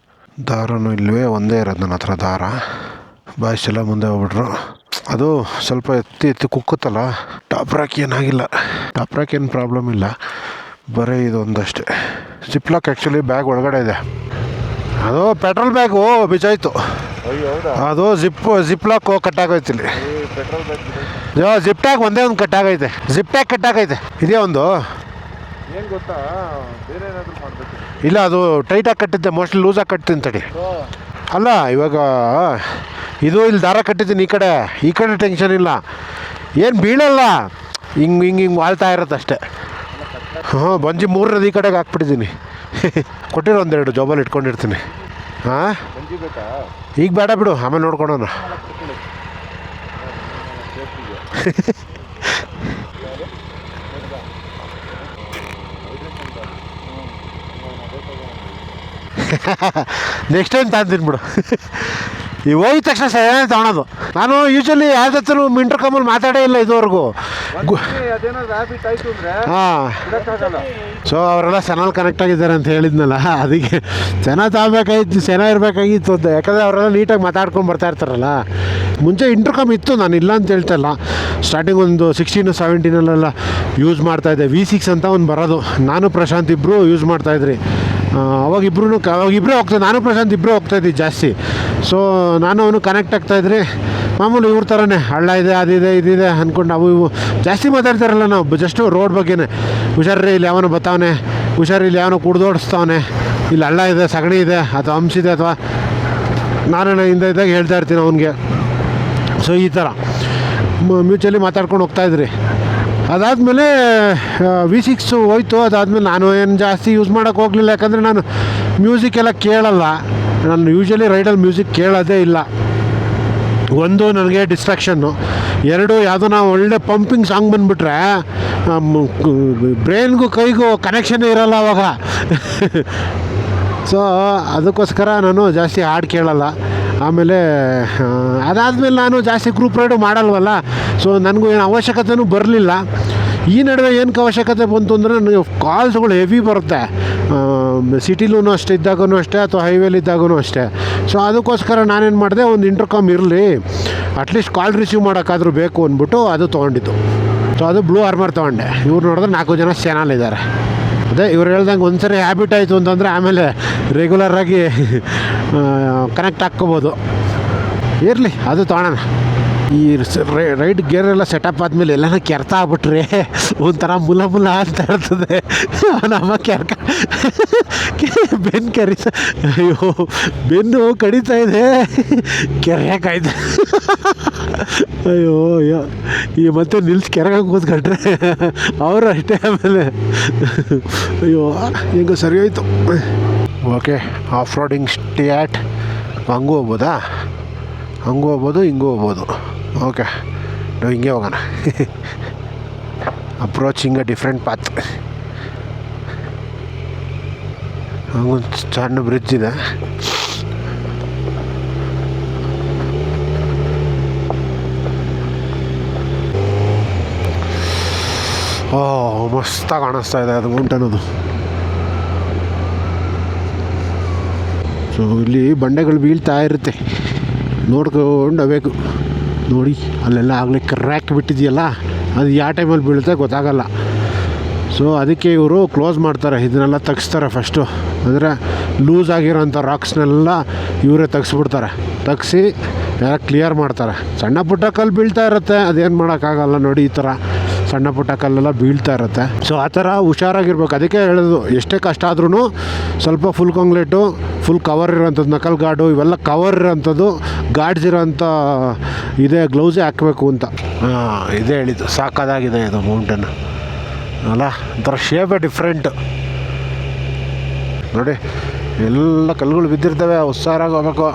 ದಾರನೂ ಇಲ್ಲವೇ, ಒಂದೇ ಇರೋದು ನನ್ನ ಹತ್ರ ದಾರ. ಬಾಯ್ಸ್ ಎಲ್ಲ ಮುಂದೆ ಹೋಗ್ಬಿಟ್ರು. ಅದು ಸ್ವಲ್ಪ ಎತ್ತಿ ಕುಕ್ಕುತ್ತಲ್ಲ. ಟಾಪ್ ರಾಕ್ ಏನಾಗಿಲ್ಲ, ಟಾಪ್ ರಾಕ್ ಏನು ಪ್ರಾಬ್ಲಮ್ ಇಲ್ಲ, ಬರೀ ಇದೊಂದಷ್ಟೇ. ಜಿಪ್ ಲಾಕ್ ಆ್ಯಕ್ಚುಲಿ ಬ್ಯಾಗ್ ಒಳಗಡೆ ಇದೆ. ಅದು ಪೆಟ್ರೋಲ್ ಬ್ಯಾಗು ಬಿಜಾಯ್ತು. ಅದು ಜಿಪ್ ಲಾಕು ಕಟ್ಟಾಗೈತೆ ಇಲ್ಲಿ. ಜಿಪ್ ಟ್ಯಾಗ್ ಒಂದೇ ಒಂದು ಕಟ್ಟಾಗೈತೆ. Zip tag ಕಟ್ಟಾಗೈತೆ. ಇದೇ ಒಂದು ಏನು ಗೊತ್ತಾ, ಬೇರೆ ಏನಾದರೂ ಮಾಡಬೇಕು. ಇಲ್ಲ, ಅದು ಟೈಟಾಗಿ ಕಟ್ಟಿದ್ದೆ, ಮೋಸ್ಟ್ಲಿ ಲೂಸಾಗಿ ಕಟ್ತೀನಿ ತಡಿ. ಅಲ್ಲ, ಇವಾಗ ಇದು ಇಲ್ಲಿ ದಾರ ಕಟ್ಟಿದ್ದೀನಿ. ಈ ಕಡೆ ಟೆನ್ಷನ್ ಇಲ್ಲ, ಏನು ಬೀಳಲ್ಲ, ಹಿಂಗೆ ವಾಳ್ತಾ ಇರುತ್ತೆ ಅಷ್ಟೇ. ಬಂಜಿ 3 ಈ ಕಡೆಗೆ ಹಾಕ್ಬಿಟ್ಟಿದ್ದೀನಿ. ಕೊಟ್ಟಿರೋ 1-2 ಜಾಬಲ್ಲಿ ಇಟ್ಕೊಂಡಿರ್ತೀನಿ. ಹಾಂ, ಈಗ ಬೇಡ ಬಿಡು, ಆಮೇಲೆ ನೋಡ್ಕೊಳೋಣ. ನೆಕ್ಸ್ಟ್ ಟೈಮ್ ತಂತೀನಿ ಬಿಡು. ಈ ಹೋಗಿದ ತಕ್ಷಣ ಸೈಲೆಂಟ್ ತೊಗೊಳೋದು. ನಾನು ಯೂಶ್ವಲಿ ಯಾವ್ದು ಹತ್ರ ಇಂಟರ್ಕಮಲ್ಲಿ ಮಾತಾಡೇ ಇಲ್ಲ ಇದುವರೆಗೂ. ಅದೇನಾದ್ರು ಹ್ಯಾಬಿಟ್ ಆಯಿತು ಅಂದರೆ ಹಾಂ, ಸೊ ಅವರೆಲ್ಲ ಚಾನಲ್ ಕನೆಕ್ಟ್ ಆಗಿದ್ದಾರೆ ಅಂತ ಹೇಳಿದ್ನಲ್ಲ, ಅದಕ್ಕೆ ಚೆನ್ನಾಗಿ ತಗೋಬೇಕಾಗಿತ್ತು, ಚೆನ್ನಾಗಿರ್ಬೇಕಾಗಿತ್ತು ಅಂತ. ಯಾಕಂದರೆ ಅವರೆಲ್ಲ ನೀಟಾಗಿ ಮಾತಾಡ್ಕೊಂಡು ಬರ್ತಾ ಇರ್ತಾರಲ್ಲ. ಮುಂಚೆ ಇಂಟರ್ಕಮ್ ಇತ್ತು, ನಾನು ಇಲ್ಲ ಅಂತ ಹೇಳ್ತಾಯಿಲ್ಲ. ಸ್ಟಾರ್ಟಿಂಗ್ ಒಂದು 16-17 ಯೂಸ್ ಮಾಡ್ತಾಯಿದ್ದೆ. V6 ಅಂತ ಒಂದು ಬರೋದು, ನಾನು ಪ್ರಶಾಂತ್ ಇಬ್ಬರು ಯೂಸ್ ಮಾಡ್ತಾಯಿದ್ರಿ. ಅವಾಗಿಬ್ಬರೇ ಹೋಗ್ತಾಯಿದ್ದೆ, ನಾನು ಪ್ರಶಾಂತ್ ಇಬ್ಬರೇ ಹೋಗ್ತಾಯಿದ್ವಿ ಜಾಸ್ತಿ. ಸೊ ನಾನು ಅವನು ಕನೆಕ್ಟ್ ಆಗ್ತಾಯಿದ್ರಿ. ಮಾಮೂಲಿ ಇವ್ರ ಥರನೇ ಹಳ್ಳ ಇದೆ, ಅದಿದೆ ಇದಿದೆ ಅಂದ್ಕೊಂಡು ಅವು ಇವು ಜಾಸ್ತಿ ಮಾತಾಡ್ತಾರಲ್ಲ ನಾವು. ಜಸ್ಟು ರೋಡ್ ಬಗ್ಗೆನೇ, ಹುಷಾರ್ರಿ ಇಲ್ಲಿ ಯಾವನೋ ಬರ್ತಾವನೆ, ಹುಷಾರಿ ಇಲ್ಲಿ ಯಾವನೋ ಕುಡ್ದೋಡಿಸ್ತಾವನೆ, ಇಲ್ಲಿ ಹಳ್ಳ ಇದೆ, ಸಗಣಿ ಇದೆ ಅಥವಾ ಹಂಸಿದೆ ಅಥವಾ ನಾರಾಯಣ ಇದ್ದಾಗ ಹೇಳ್ತಾ ಇರ್ತೀನಿ ಅವನಿಗೆ. ಸೊ ಈ ಥರ ಮ್ಯೂಚುವಲಿ ಮಾತಾಡ್ಕೊಂಡು ಹೋಗ್ತಾಯಿದ್ರಿ. ಅದಾದಮೇಲೆ V6 ಹೋಯ್ತು. ಅದಾದಮೇಲೆ ನಾನು ಏನು ಜಾಸ್ತಿ ಯೂಸ್ ಮಾಡೋಕ್ಕೆ ಹೋಗಲಿಲ್ಲ, ಯಾಕಂದರೆ ನಾನು ಮ್ಯೂಸಿಕ್ ಎಲ್ಲ ಕೇಳಲ್ಲ. ನಾನು ಯೂಶ್ವಲಿ ರೈಡಲ್ಲಿ ಮ್ಯೂಸಿಕ್ ಕೇಳೋದೇ ಇಲ್ಲ. ಒಂದು, ನನಗೆ ಡಿಸ್ಟ್ರಾಕ್ಷನ್ನು. ಎರಡು, ಯಾವುದೋ ಒಳ್ಳೆ ಪಂಪಿಂಗ್ ಸಾಂಗ್ ಬಂದುಬಿಟ್ರೆ ಬ್ರೈನ್ಗೂ ಕೈಗೂ ಕನೆಕ್ಷನ್ನೇ ಇರೋಲ್ಲ ಅವಾಗ. ಸೊ ಅದಕ್ಕೋಸ್ಕರ ನಾನು ಜಾಸ್ತಿ ಹಾಡು ಕೇಳಲ್ಲ. ಆಮೇಲೆ ಅದಾದಮೇಲೆ ನಾನು ಜಾಸ್ತಿ ಗ್ರೂಪ್ ರೈಡು ಮಾಡಲ್ವಲ್ಲ, ಸೊ ನನಗೂ ಏನು ಅವಶ್ಯಕತೆಯೂ ಬರಲಿಲ್ಲ. ಈ ನಡುವೆ ಏನಕ್ಕೆ ಅವಶ್ಯಕತೆ ಬಂತು ಅಂದರೆ, ನನಗೆ ಕಾಲ್ಸ್ಗಳು ಹೆವಿ ಬರುತ್ತೆ. ಸಿಟಿಲೂ ಅಷ್ಟೇ ಇದ್ದಾಗೂ ಅಷ್ಟೇ, ಅಥವಾ ಹೈವೇಲಿದ್ದಾಗೂ ಅಷ್ಟೇ. ಸೊ ಅದಕ್ಕೋಸ್ಕರ ನಾನೇನು ಮಾಡಿದೆ, ಒಂದು ಇಂಟರ್ಕಾಮ್ ಇರಲಿ, ಅಟ್ಲೀಸ್ಟ್ ಕಾಲ್ ರಿಸೀವ್ ಮಾಡೋಕ್ಕಾದ್ರೂ ಬೇಕು ಅಂದ್ಬಿಟ್ಟು ಅದು ತೊಗೊಂಡಿದ್ದು. ಸೊ ಅದು ಬ್ಲೂ ಆರ್ಮರ್ ತೊಗೊಂಡೆ. ಇವ್ರು ನೋಡಿದ್ರೆ 4 ಜನ ಚಾನಲ್ ಇದ್ದಾರೆ. ಅದೇ ಇವ್ರು ಹೇಳ್ದಂಗೆ ಒಂದು ಸರಿ ಹ್ಯಾಬಿಟ್ ಆಯಿತು ಅಂತಂದರೆ ಆಮೇಲೆ ರೆಗ್ಯುಲರಾಗಿ ಕನೆಕ್ಟ್ ಹಾಕ್ಕೋಬೋದು. ಇರಲಿ, ಅದು ತೊಗೊಳೋಣ. ಈ ರೈಡ್ ಗೇರೆಲ್ಲ ಸೆಟಪ್ ಆದಮೇಲೆ ಎಲ್ಲನ ಕೆರ್ತಾ ಆಗ್ಬಿಟ್ರೆ ಒಂಥರ ಮುಲ ಅಂತ ಇರ್ತದೆ. ನಮ್ಮ ಬೆನ್ನು ಕೆರಿಸ, ಅಯ್ಯೋ ಬೆನ್ನು ಕಡಿತಾ ಇದೆ, ಕೆರೆಯಾಕಾಯ್ತು. ಅಯ್ಯೋ ಅಯ್ಯೋ, ಈ ಮತ್ತೆ ನಿಲ್ಸಿ ಕೆರೆಗೆ ಕೂತ್ಕೊಂಡ್ರೆ ಅವರು ಅಷ್ಟೇ. ಆಮೇಲೆ ಅಯ್ಯೋ ಹಿಂಗೆ ಸರಿ ಹೋಯ್ತು. Okay, off roading stat. ಹಂಗೂ ಹೋಗ್ಬೋದಾ? ಹಂಗೂ ಹೋಗ್ಬೋದು, ಹಿಂಗೂ ಹೋಗ್ಬೋದು. ಓಕೆ, ನಾವು ಹಿಂಗೆ ಹೋಗೋಣ. Approaching a different path. ಹಂಗೊಂದು ಸಣ್ಣ ಬ್ರಿಡ್ಜ್ ಇದೆ. ಮಸ್ತಾಗಿ ಕಾಣಿಸ್ತಾ ಇದೆ ಅದು ಮೌಂಟೇನದು. ಸೊ ಇಲ್ಲಿ ಬಂಡೆಗಳು ಬೀಳ್ತಾ ಇರುತ್ತೆ, ನೋಡ್ಕೊಂಡು ಹೋಗ್ಬೇಕು. ನೋಡಿ ಅಲ್ಲೆಲ್ಲ ಆಗಲೇ ಕ್ರ್ಯಾಕ್ ಬಿಟ್ಟಿದೆಯಲ್ಲ, ಅದು ಯಾವ ಟೈಮಲ್ಲಿ ಬೀಳುತ್ತೆ ಗೊತ್ತಾಗಲ್ಲ. ಸೊ ಅದಕ್ಕೆ ಇವರು ಕ್ಲೋಸ್ ಮಾಡ್ತಾರೆ, ಇದನ್ನೆಲ್ಲ ತೆಗಿಸ್ತಾರೆ ಫಸ್ಟು. ಅಂದರೆ ಲೂಸ್ ಆಗಿರೋಂಥ ರಾಕ್ಸ್ನೆಲ್ಲ ಇವರೇ ತೆಗ್ಸ್ಬಿಡ್ತಾರೆ. ತೆಗ್ಸಿ ಎಲ್ಲ ಕ್ಲಿಯರ್ ಮಾಡ್ತಾರೆ. ಸಣ್ಣ ಪುಟ್ಟ ಕಲ್ಲು ಬೀಳ್ತಾ ಇರುತ್ತೆ, ಅದೇನು ಮಾಡೋಕ್ಕಾಗಲ್ಲ. ನೋಡಿ ಈ ಥರ ಸಣ್ಣ ಪುಟ್ಟ ಕಲ್ಲೆಲ್ಲ ಬೀಳ್ತಾ ಇರುತ್ತೆ. ಸೊ ಆ ಥರ ಹುಷಾರಾಗಿರ್ಬೇಕು. ಅದಕ್ಕೆ ಹೇಳೋದು, ಎಷ್ಟೇ ಕಷ್ಟ ಆದ್ರೂ ಸ್ವಲ್ಪ ಫುಲ್ ಕಾಂಕ್ರೀಟು, ಫುಲ್ ಕವರ್ ಇರೋಂಥದ್ದು, ನಕಲ್ ಗಾರ್ಡು ಇವೆಲ್ಲ ಕವರ್ ಇರೋಂಥದ್ದು, ಗಾರ್ಡ್ಸ್ ಇರೋಂಥ ಇದೇ ಗ್ಲೌಸೇ ಹಾಕಬೇಕು ಅಂತ. ಇದೇ ಹೇಳಿದ್ದು. ಸಾಕಾಗಿದೆ ಇದು ಮೌಂಟೇನ್ ಅಲ್ಲ, ಒಂಥರ ಶೇಪೇ ಡಿಫ್ರೆಂಟ್. ನೋಡಿ ಎಲ್ಲ ಕಲ್ಲುಗಳು ಬಿದ್ದಿರ್ತವೆ, ಹುಷಾರಾಗಿ ಹೋಗ್ಬೇಕು.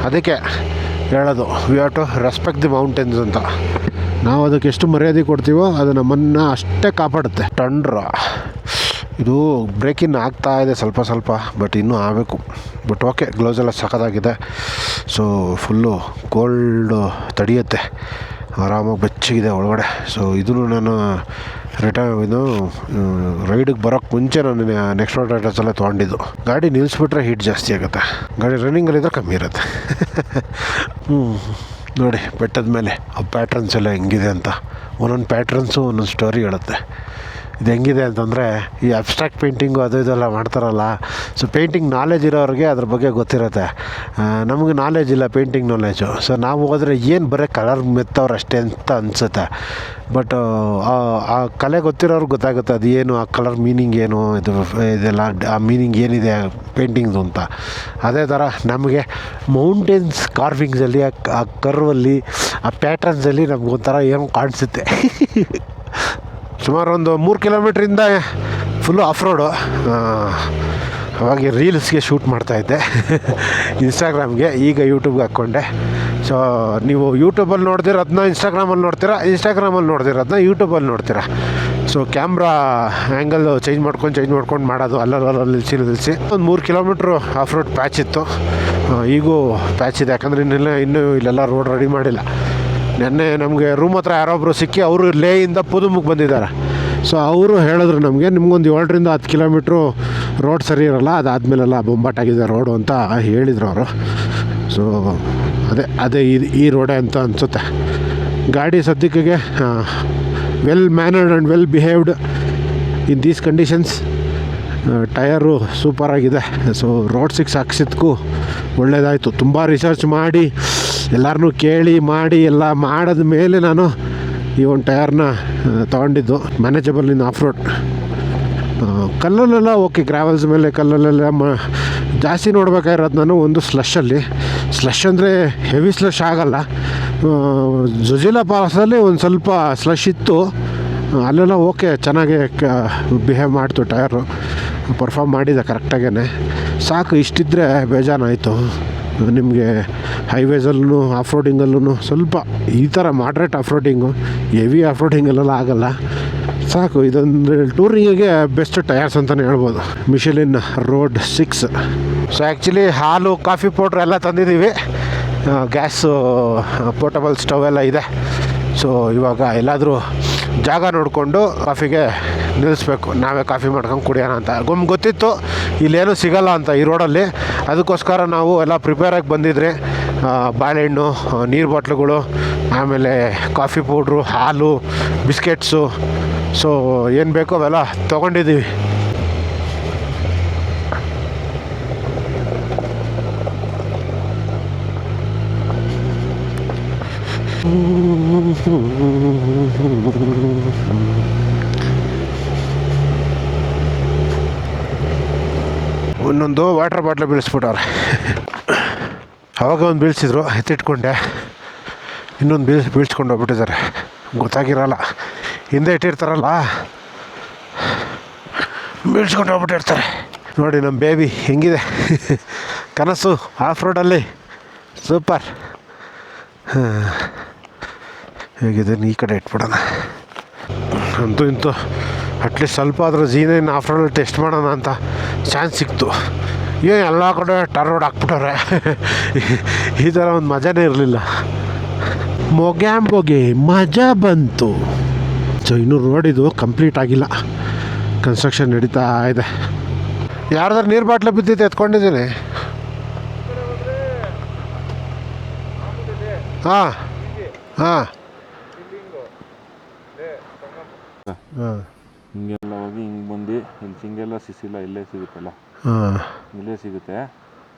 ಅದಕ್ಕೆ ಹೇಳೋದು, we have to respect the mountains ಅಂತ. ನಾವು ಅದಕ್ಕೆ ಎಷ್ಟು ಮರ್ಯಾದೆ ಕೊಡ್ತೀವೋ ಅದು ನಮ್ಮನ್ನು ಅಷ್ಟೇ ಕಾಪಾಡುತ್ತೆ. ಟಂಡ್ರ ಇದು ಬ್ರೇಕಿನ್ ಆಗ್ತಾ ಇದೆ ಸ್ವಲ್ಪ, ಬಟ್ ಇನ್ನೂ ಆಗಬೇಕು. ಬಟ್ ಓಕೆ, ಗ್ಲೌಸ್ ಎಲ್ಲ ಸಖತ್ತಾಗಿದೆ. ಸೊ ಫುಲ್ಲು ಕೋಲ್ಡ್ ತಡೆಯುತ್ತೆ, ಆರಾಮಾಗಿ ಬೆಚ್ಚಗಿದೆ ಒಳಗಡೆ. ಸೊ ಇದನ್ನು ನಾನು ರೈಡಿಗೆ ಬರೋಕ್ಕೆ ಮುಂಚೆ ನಾನು ನೆಕ್ಸ್ಟ್ ರೈಡರ್ಸ್ ಎಲ್ಲ ತೊಗೊಂಡಿದ್ದು. ಗಾಡಿ ನಿಲ್ಲಿಸ್ಬಿಟ್ರೆ ಹೀಟ್ ಜಾಸ್ತಿ ಆಗುತ್ತೆ, ಗಾಡಿ ರನ್ನಿಂಗಲ್ಲಿದ್ದರೆ ಕಮ್ಮಿ ಇರುತ್ತೆ. ನೋಡಿ ಬೆಟ್ಟದ ಮೇಲೆ ಆ ಪ್ಯಾಟ್ರನ್ಸ್ ಎಲ್ಲ ಹೆಂಗಿದೆ ಅಂತ. ಒಂದೊಂದು ಪ್ಯಾಟ್ರನ್ಸು ಒಂದೊಂದು ಸ್ಟೋರಿ ಹೇಳುತ್ತೆ. ಇದು ಹೆಂಗಿದೆ ಅಂತಂದರೆ, ಈ ಅಬ್ಸ್ಟ್ರಾಕ್ಟ್ ಪೇಂಟಿಂಗು ಅದು ಇದೆಲ್ಲ ಮಾಡ್ತಾರಲ್ಲ, ಸೊ ಪೇಂಟಿಂಗ್ ನಾಲೆಜ್ ಇರೋರಿಗೆ ಅದ್ರ ಬಗ್ಗೆ ಗೊತ್ತಿರುತ್ತೆ. ನಮಗೆ ನಾಲೆಜ್ ಇಲ್ಲ, ಪೇಂಟಿಂಗ್ ನಾಲೆಜು. ಸೊ ನಾವು ಹೋದರೆ ಏನು ಬರೀ ಕಲರ್ ಮೆತ್ತವ್ರು ಅಷ್ಟೇ ಅಂತ ಅನಿಸುತ್ತೆ. ಬಟ್ ಆ ಕಲೆ ಗೊತ್ತಿರೋರ್ಗೆ ಗೊತ್ತಾಗುತ್ತೆ ಅದು ಏನು, ಆ ಕಲರ್ ಮೀನಿಂಗ್ ಏನು, ಇದೆಲ್ಲ ಆ ಮೀನಿಂಗ್ ಏನಿದೆ ಪೇಂಟಿಂಗ್ದು ಅಂತ. ಅದೇ ಥರ ನಮಗೆ ಮೌಂಟೇನ್ಸ್ ಕಾರ್ವಿಂಗ್ಸಲ್ಲಿ ಆ ಕರ್ವಲ್ಲಿ ಆ ಪ್ಯಾಟ್ರನ್ಸಲ್ಲಿ ನಮಗೊಂಥರ ಏನೋ ಕಾಣಿಸುತ್ತೆ. ಸುಮಾರು ಒಂದು 3 ಕಿಲೋಮೀಟ್ರಿಂದ ಫುಲ್ಲು ಆಫ್ ರೋಡು. ಅವಾಗ ರೀಲ್ಸ್ಗೆ ಶೂಟ್ ಮಾಡ್ತಾಯಿದ್ದೆ ಇನ್ಸ್ಟಾಗ್ರಾಮ್ಗೆ, ಈಗ ಯೂಟ್ಯೂಬ್ಗೆ ಹಾಕ್ಕೊಂಡೆ. ಸೊ ನೀವು ಯೂಟ್ಯೂಬಲ್ಲಿ ನೋಡ್ದಿರೋದನ್ನ ಇನ್ಸ್ಟಾಗ್ರಾಮಲ್ಲಿ ನೋಡ್ತೀರಾ, ಇನ್ಸ್ಟಾಗ್ರಾಮಲ್ಲಿ ನೋಡ್ದಿರೋದನ್ನ ಯೂಟ್ಯೂಬಲ್ಲಿ ನೋಡ್ತೀರಾ. ಸೊ ಕ್ಯಾಮ್ರಾ ಆ್ಯಂಗಲ್ ಚೇಂಜ್ ಮಾಡ್ಕೊಂಡು ಮಾಡೋದು, ಅಲ್ಲಲ್ಲಿ ನಿಲ್ಲಿಸಿ ಒಂದು 3 ಕಿಲೋಮೀಟ್ರು ಆಫ್ ರೋಡ್ ಪ್ಯಾಚ್ ಇತ್ತು. ಈಗೂ ಪ್ಯಾಚ್ ಇದೆ, ಯಾಕಂದರೆ ಇನ್ನೂ ಇಲ್ಲೆಲ್ಲ ರೋಡ್ ರೆಡಿ ಮಾಡಿಲ್ಲ. ನೆನ್ನೆ ನಮಗೆ ರೂಮ್ ಹತ್ರ ಯಾರೊಬ್ಬರು ಸಿಕ್ಕಿ ಅವರು ಲೇಯಿಂದ ಪುದುಮಿಗೆ ಬಂದಿದ್ದಾರೆ. ಸೊ ಅವರು ಹೇಳಿದ್ರು ನಮಗೆ, ನಿಮ್ಗೊಂದು 7ರಿಂದ 10 ಕಿಲೋಮೀಟ್ರು ರೋಡ್ ಸರಿ ಇರೋಲ್ಲ, ಅದಾದಮೇಲೆಲ್ಲ ಬೊಂಬಾಟಾಗಿದೆ ರೋಡು ಅಂತ ಹೇಳಿದರು ಅವರು. ಸೊ ಅದೇ ಈ ರೋಡೇ ಅಂತ ಅನಿಸುತ್ತೆ. ಗಾಡಿ ಸದ್ಯಕ್ಕೆ well mannered and well behaved in these conditions. Tyre ಸೂಪರಾಗಿದೆ. ಸೊ ರೋಡ್ 6 ಹಾಕ್ಸಿದ್ಕೂ ಒಳ್ಳೆಯದಾಯಿತು. ತುಂಬ ರಿಸರ್ಚ್ ಮಾಡಿ ಎಲ್ಲರನ್ನೂ ಕೇಳಿ ಮಾಡಿ ಎಲ್ಲ ಮಾಡಿದ ಮೇಲೆ ನಾನು ಈ ಒಂದು ಟಯರ್ನ ತೊಗೊಂಡಿದ್ದು. Manageable in off road. ಕಲ್ಲಲ್ಲೆಲ್ಲ ಓಕೆ, ಗ್ರಾವೆಲ್ಸ್ ಮೇಲೆ ಕಲ್ಲಲ್ಲೆಲ್ಲ ಜಾಸ್ತಿ ನೋಡ್ಬೇಕಾಗಿರೋದು ನಾನು ಒಂದು ಸ್ಲಶ್ ಅಂದರೆ ಹೆವಿ ಸ್ಲಶ್ ಆಗಲ್ಲ. ಜುಜಿಲಾ ಪಾಸಲ್ಲಿ ಒಂದು ಸ್ವಲ್ಪ ಸ್ಲಶ್ ಇತ್ತು, ಅಲ್ಲೆಲ್ಲ ಓಕೆ, ಚೆನ್ನಾಗಿ ಬಿಹೇವ್ ಮಾಡ್ತು ಟಯರು, ಪರ್ಫಾರ್ಮ್ ಮಾಡಿದೆ ಕರೆಕ್ಟಾಗೇ. ಸಾಕು, ಇಷ್ಟಿದ್ದರೆ ಬೇಜಾನಾಯಿತು. ನಿಮಗೆ ಹೈವೇಸಲ್ಲೂ ಆಫ್ ರೋಡಿಂಗಲ್ಲೂ ಸ್ವಲ್ಪ ಈ ಥರ moderate off roading, heavy off ರೋಡಿಂಗಲ್ಲೆಲ್ಲ ಆಗಲ್ಲ. ಸಾಕು, ಇದೊಂದು ಟೂರಿಂಗಿಗೆ ಬೆಸ್ಟ್ ಟಯರ್ಸ್ ಅಂತಲೇ ಹೇಳ್ಬೋದು. Michelin road 6. ಸೊ ಆ್ಯಕ್ಚುಲಿ ಹಾಲು, ಕಾಫಿ ಪೌಡ್ರ್ ಎಲ್ಲ ತಂದಿದ್ದೀವಿ. ಗ್ಯಾಸು, ಪೋರ್ಟಬಲ್ ಸ್ಟವ್ ಎಲ್ಲ ಇದೆ. ಸೊ ಇವಾಗ ಎಲ್ಲಾದರೂ ಜಾಗ ನೋಡಿಕೊಂಡು ಕಾಫಿಗೆ ನಿಲ್ಲಿಸ್ಬೇಕು. ನಾವೇ ಕಾಫಿ ಮಾಡ್ಕೊಂಡು ಕುಡಿಯೋಣ ಅಂತ ಗೊತ್ತಿತ್ತು ಇಲ್ಲೇನೂ ಸಿಗಲ್ಲ ಅಂತ ಈ ರೋಡಲ್ಲಿ. ಅದಕ್ಕೋಸ್ಕರ ನಾವು ಎಲ್ಲ ಪ್ರಿಪೇರಾಗಿ ಬಂದಿದ್ರೆ ಬಾಳೆಹಣ್ಣು, ನೀರು ಬಾಟ್ಲುಗಳು, ಆಮೇಲೆ ಕಾಫಿ ಪೌಡ್ರು, ಹಾಲು, ಬಿಸ್ಕೆಟ್ಸು, ಸೊ ಏನು ಬೇಕೋ ಅವೆಲ್ಲ ತೊಗೊಂಡಿದ್ದೀವಿ. ಇನ್ನೊಂದು ವಾಟರ್ ಬಾಟ್ಲು ಬೀಳಿಸ್ಬಿಟ್ಟವ್ರೆ. ಅವಾಗ ಒಂದು ಬೀಳಿಸಿದ್ರು, ಎತ್ತಿಟ್ಕೊಂಡೆ. ಇನ್ನೊಂದು ಬೀಳ್ಸ್ಕೊಂಡು ಹೋಗ್ಬಿಟ್ಟಿದ್ದಾರೆ, ಗೊತ್ತಾಗಿರಲ್ಲ. ಹಿಂದೆ ಇಟ್ಟಿರ್ತಾರಲ್ಲ, ಬೀಳ್ಸ್ಕೊಂಡು ಹೋಗ್ಬಿಟ್ಟಿರ್ತಾರೆ. ನೋಡಿ ನಮ್ಮ ಬೇಬಿ ಹೆಂಗಿದೆ ಕನಸು ಆಫ್ ರೋಡಲ್ಲಿ. ಸೂಪರ್. ಹೇಗಿದೆ, ಈ ಕಡೆ ಇಟ್ಬಿಡೋಣ. ಅಂತೂ ಇಂತೂ ಅಟ್ಲೀಸ್ಟ್ ಸ್ವಲ್ಪ ಆದರೂ ಜೀನೇನು ಆಫ್ ರೋಡಲ್ಲಿ ಟೆಸ್ಟ್ ಮಾಡೋಣ ಅಂತ ಚಾನ್ಸ್ ಸಿಕ್ತು. ಎಲ್ಲ ಕಡೆ ಟಾರ್ ರೋಡ್ ಹಾಕ್ಬಿಟ್ಟವ್ರೆ. ಈ ಥರ ಒಂದು ಮಜಾನೇ ಇರಲಿಲ್ಲ. ಮೊಗೆ ಮಜಾ ಬಂತು. ಸೊ ಇನ್ನೂ ರೋಡ್ ಇದು ಕಂಪ್ಲೀಟ್ ಆಗಿಲ್ಲ, ಕನ್ಸ್ಟ್ರಕ್ಷನ್ ನಡೀತಾ ಇದೆ. ಯಾರ್ದಾರು ನೀರು ಬಾಟ್ಲು ಬಿದ್ದಿತ್ತು, ಎತ್ಕೊಂಡಿದ್ದೀನಿ. ಹಾಂ ಹಾಂ ಹಾಂ, ಹಿಂಗೆಲ್ಲ ಹೋಗಿ ಹಿಂಗೆ ಬಂದು ಇಲ್ಲಿ ಹಿಂಗೆಲ್ಲ ಸಿಸಿಲ್ಲ, ಇಲ್ಲೇ ಸಿಗುತ್ತಲ್ಲ, ಹಾಂ ಇಲ್ಲೇ ಸಿಗುತ್ತೆ.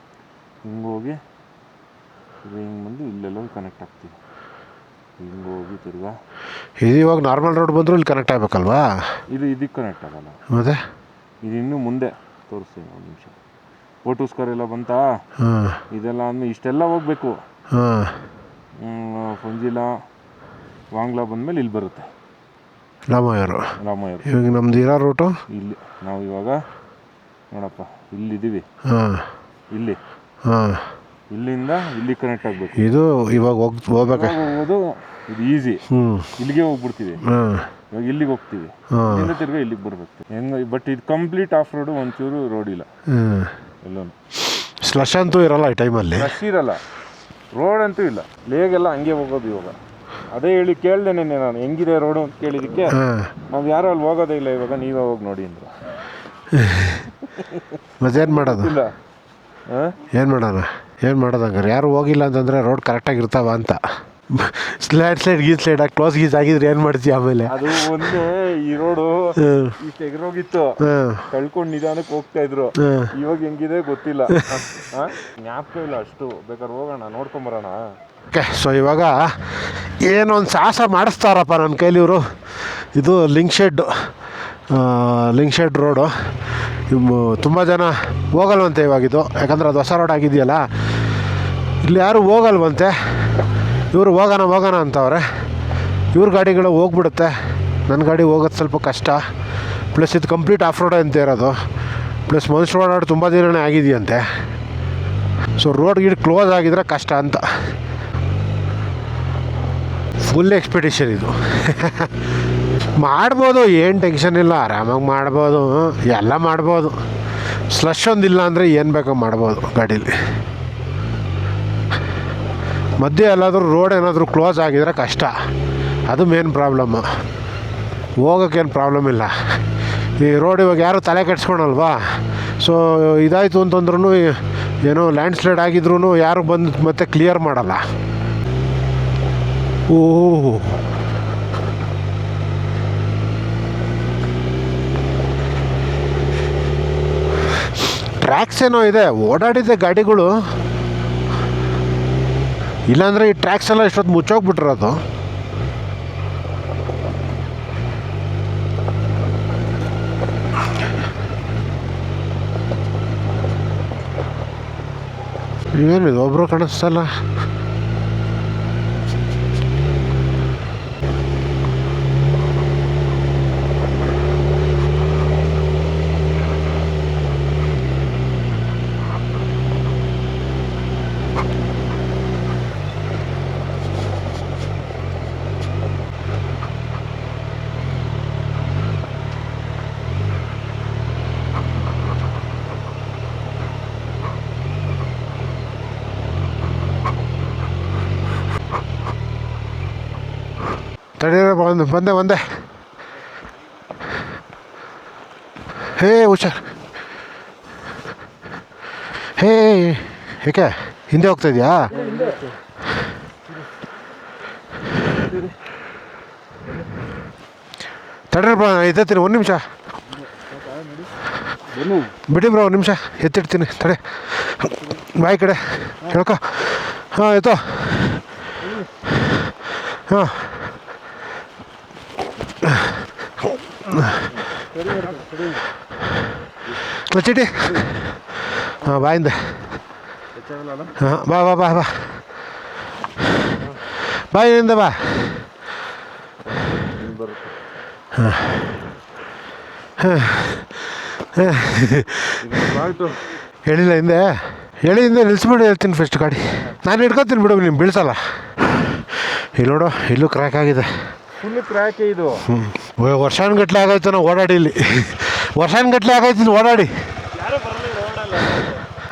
ಹಿಂಗೆ ಹೋಗಿ ಹಿಂಗೆ ಬಂದು ಇಲ್ಲೆಲ್ಲ ಕನೆಕ್ಟ್ ಆಗ್ತೀವಿ. ಹಿಂಗೆ ಹೋಗಿ ತಿರ್ಗಾ ಇದು ಇವಾಗ ನಾರ್ಮಲ್ ರೋಡ್ ಬಂದರೂ ಇಲ್ಲಿ ಕನೆಕ್ಟ್ ಆಗಬೇಕಲ್ವಾ? ಇದಕ್ಕೆ ಕನೆಕ್ಟ್ ಆಗಲ್ಲ. ಮತ್ತೆ ಇದು ಇನ್ನೂ ಮುಂದೆ ತೋರಿಸ್ತೀನಿ, ಒಂದು ನಿಮಿಷ. ಓಟೋಸ್ಕರ್ ಎಲ್ಲ ಬಂತಾ? ಹಾಂ, ಇದೆಲ್ಲ ಅಂದ್ಮೇಲೆ ಇಷ್ಟೆಲ್ಲ ಹೋಗಬೇಕು. ಹಾಂ, ಫಂಜಿಲ, ವಾಂಗ್ಲಾ ಬಂದಮೇಲೆ ಇಲ್ಲಿ ಬರುತ್ತೆ ರಾಮಾಯರು. ಇವಾಗ ನಮ್ದು ಇರೋ ರೂಟು ಇಲ್ಲಿ. ನಾವು ಇವಾಗ ನೋಡಪ್ಪ ಇಲ್ಲಿದ್ದೀವಿ. ಹಾಂ, ಇಲ್ಲಿ. ಹಾಂ, ಇಲ್ಲಿಂದ ಇಲ್ಲಿ ಕನೆಕ್ಟ್ ಆಗಬೇಕು. ಇದು ಇವಾಗ ಹೋಗ್ಬೇಕು. ಹೋಗೋದು ಇದು ಈಸಿ. ಇಲ್ಲಿಗೆ ಹೋಗ್ಬಿಡ್ತೀವಿ. ಇವಾಗ ಇಲ್ಲಿಗೆ ಹೋಗ್ತೀವಿ, ಇಲ್ಲಿಂದ ತಿರ್ಗಾ ಇಲ್ಲಿಗೆ ಬರ್ಬೇಕು. ಹೆಂಗೆ ಬಟ್ ಇದು ಕಂಪ್ಲೀಟ್ ಆಫ್ ರೋಡು, ಒಂಚೂರು ರೋಡ್ ಇಲ್ಲ ಎಲ್ಲೂ. ಸ್ಲಶ್ ಅಂತೂ ಇರಲ್ಲ ಈ ಟೈಮಲ್ಲಿ. ಸ್ಲಶ್ ಇರಲ್ಲ, ರೋಡ್ ಅಂತೂ ಇಲ್ಲ. ಲೇಗೆಲ್ಲ ಹಂಗೆ ಹೋಗೋದು ಇವಾಗ. ಅದೇ ಹೇಳಿ ಕೇಳಿದೆ ನೆನ್ನೆ ನಾನು, ಹೆಂಗಿದೆ ರೋಡು ಅಂತ ಕೇಳಿದ್ದಕ್ಕೆ, ನಾವು ಯಾರು ಅಲ್ಲಿ ಹೋಗೋದೇ ಇಲ್ಲ ಇವಾಗ, ನೀವೇ ಹೋಗಿ ನೋಡಿ ಅಂದರು. ಮತ್ತೇನು ಮಾಡೋದು? ಇಲ್ಲ, ಏನು ಮಾಡೋದು ಹಂಗಾರೆ? ಯಾರು ಹೋಗಿಲ್ಲ ಅಂತಂದರೆ ರೋಡ್ ಕರೆಕ್ಟಾಗಿರ್ತಾವ ಅಂತ. ಸ್ಲೈಡ್ ಕ್ಲೋಸ್ ಗೀಸ್ ಆಗಿದ್ರೆ ಏನು ಮಾಡ್ತೀವಿ ಆಮೇಲೆ? ಅದು ಒಂದೇ ಈ ರೋಡು ಇಷ್ಟು ಎಗರೋಗಿತ್ತು, ಕಳ್ಕೊಂಡು ನಿಧಾನಕ್ಕೆ ಹೋಗ್ತಾ ಇದ್ರು. ಇವಾಗ ಹೆಂಗಿದೆ ಗೊತ್ತಿಲ್ಲ, ಜ್ಞಾಪಕ ಇಲ್ಲ ಅಷ್ಟು. ಬೇಕಾದ್ರೆ ಹೋಗೋಣ, ನೋಡ್ಕೊಂಬರೋಣ. ಓಕೆ, ಸೊ ಇವಾಗ ಏನೊಂದು ಸಾಹಸ ಮಾಡಿಸ್ತಾರಪ್ಪ ನನ್ನ ಕೈಲಿ ಇವರು. ಇದು ಲಿಂಕ್ ಶೆಡ್ ರೋಡು. ತುಂಬ ಜನ ಹೋಗಲ್ವಂತೆ ಇವಾಗಿದು, ಯಾಕಂದ್ರೆ ಅದು ಹೊಸ ರೋಡ್ ಆಗಿದೆಯಲ್ಲ. ಇಲ್ಲಿ ಯಾರು ಹೋಗಲ್ವಂತೆ, ಇವರು ಹೋಗೋಣ ಅಂತವ್ರೆ. ಇವ್ರ ಗಾಡಿಗಳು ಹೋಗ್ಬಿಡುತ್ತೆ, ನನ್ನ ಗಾಡಿ ಹೋಗೋದು ಸ್ವಲ್ಪ ಕಷ್ಟ. ಪ್ಲಸ್ ಇದು ಕಂಪ್ಲೀಟ್ ಆಫ್ ರೋಡ್ ಅಂತ ಇರೋದು. ಪ್ಲಸ್ ಮನುಷ್ಯ ಓಡಾಡಿ ತುಂಬ ದಿನವೇ ಆಗಿದೆಯಂತೆ. ಸೊ ರೋಡ್ ಕ್ಲೋಸ್ ಆಗಿದ್ರೆ ಕಷ್ಟ ಅಂತ. ಫುಲ್ ಎಕ್ಸ್ಪೆಡಿಷನ್ ಇದು. ಮಾಡ್ಬೋದು, ಏನು ಟೆನ್ಷನ್ ಇಲ್ಲ, ಆರಾಮಾಗಿ ಮಾಡ್ಬೋದು, ಎಲ್ಲ ಮಾಡ್ಬೋದು. ಸ್ಲಶ್ ಒಂದಿಲ್ಲ ಅಂದರೆ ಏನು ಬೇಕೋ ಮಾಡ್ಬೋದು ಗಾಡೀಲಿ. ಮಧ್ಯೆ ಎಲ್ಲಾದರೂ ರೋಡ್ ಏನಾದರೂ ಕ್ಲೋಸ್ ಆಗಿದ್ರೆ ಕಷ್ಟ, ಅದು ಮೇನ್ ಪ್ರಾಬ್ಲಮ್ಮು. ಹೋಗೋಕ್ಕೇನು ಪ್ರಾಬ್ಲಮ್ ಇಲ್ಲ. ಈ ರೋಡ್ ಇವಾಗ ಯಾರು ತಲೆ ಕೆಡ್ಸ್ಕೊಳಲ್ವಾ, ಸೊ ಇದಾಯಿತು ಅಂತಂದ್ರೂ ಏನೋ ಲ್ಯಾಂಡ್ ಸ್ಲೈಡ್ ಆಗಿದ್ರೂ ಯಾರು ಬಂದು ಮತ್ತೆ ಕ್ಲಿಯರ್ ಮಾಡಲ್ಲ. ಓಹ್, ಟ್ರ್ಯಾಕ್ಸ್ ಏನೋ ಇದೆ, ಓಡಾಡಿದ್ದೆ ಗಾಡಿಗಳು. ಇಲ್ಲಾಂದರೆ ಈ ಟ್ರ್ಯಾಕ್ಸ್ ಎಲ್ಲ ಇಷ್ಟೊತ್ತು ಮುಚ್ಚೋಗ್ಬಿಟ್ರದು. ಏನಿದು ಒಬ್ಬರು ಕಾಣಿಸ್ತಲ್ಲ. ತಡೀರ, ಬಂದೆ. ಹೇ ಹುಷಾರ್. ಹೇ, ಏಕೆ ಹಿಂದೆ ಹೋಗ್ತಾ ಇದೆಯಾ? ತಡೀರ ಬ್ರೋ, ಎತ್ತೀನಿ, ಒಂದು ನಿಮಿಷ ಬಿಡಿ ಬ್ರೋ, ಒಂದು ನಿಮಿಷ ಎತ್ತಿಡ್ತೀನಿ. ತಡೆ, ಬಾಯಿ ಕಡೆ ಹೇಳ್ಕೊ. ಹಾಂ, ಎತ್ತೋ. ಹಾಂ, ಚೀಟಿ. ಹಾಂ, ಬಾಯಿಂದ. ಹಾಂ, ಬಾ ಬಾ ಬಾ ಬಾ ಬಾಯಿಂದ ಬಾ. ಹಾಂ, ಹೇಳಿಲ್ಲ ಹಿಂದೆ, ಹೇಳಿ ಹಿಂದೆ ನಿಲ್ಲಿಸ್ಬಿಡು. ಹೇಳ್ತೀನಿ ಫಸ್ಟ್ ಗಾಡಿ ನಾನು ಹಿಡ್ಕೊತೀನಿ ಬಿಡು, ನೀನು ಬೀಳ್ಸಲ್ಲ. ಇಲ್ಲಿ ನೋಡು, ಇಲ್ಲೂ ಕ್ರ್ಯಾಕ್ ಆಗಿದೆ. ಫುಲ್ ಕ್ರ್ಯಾಕೆ ಇದು. ವರ್ಷಾನುಗಟ್ಲೆ ಆಗೋಯ್ತು ನಾವು ಓಡಾಡಿ, ಇಲ್ಲಿ ವರ್ಷಾನುಗಟ್ಲೆ ಆಗೋಯ್ತು ಓಡಾಡಿ.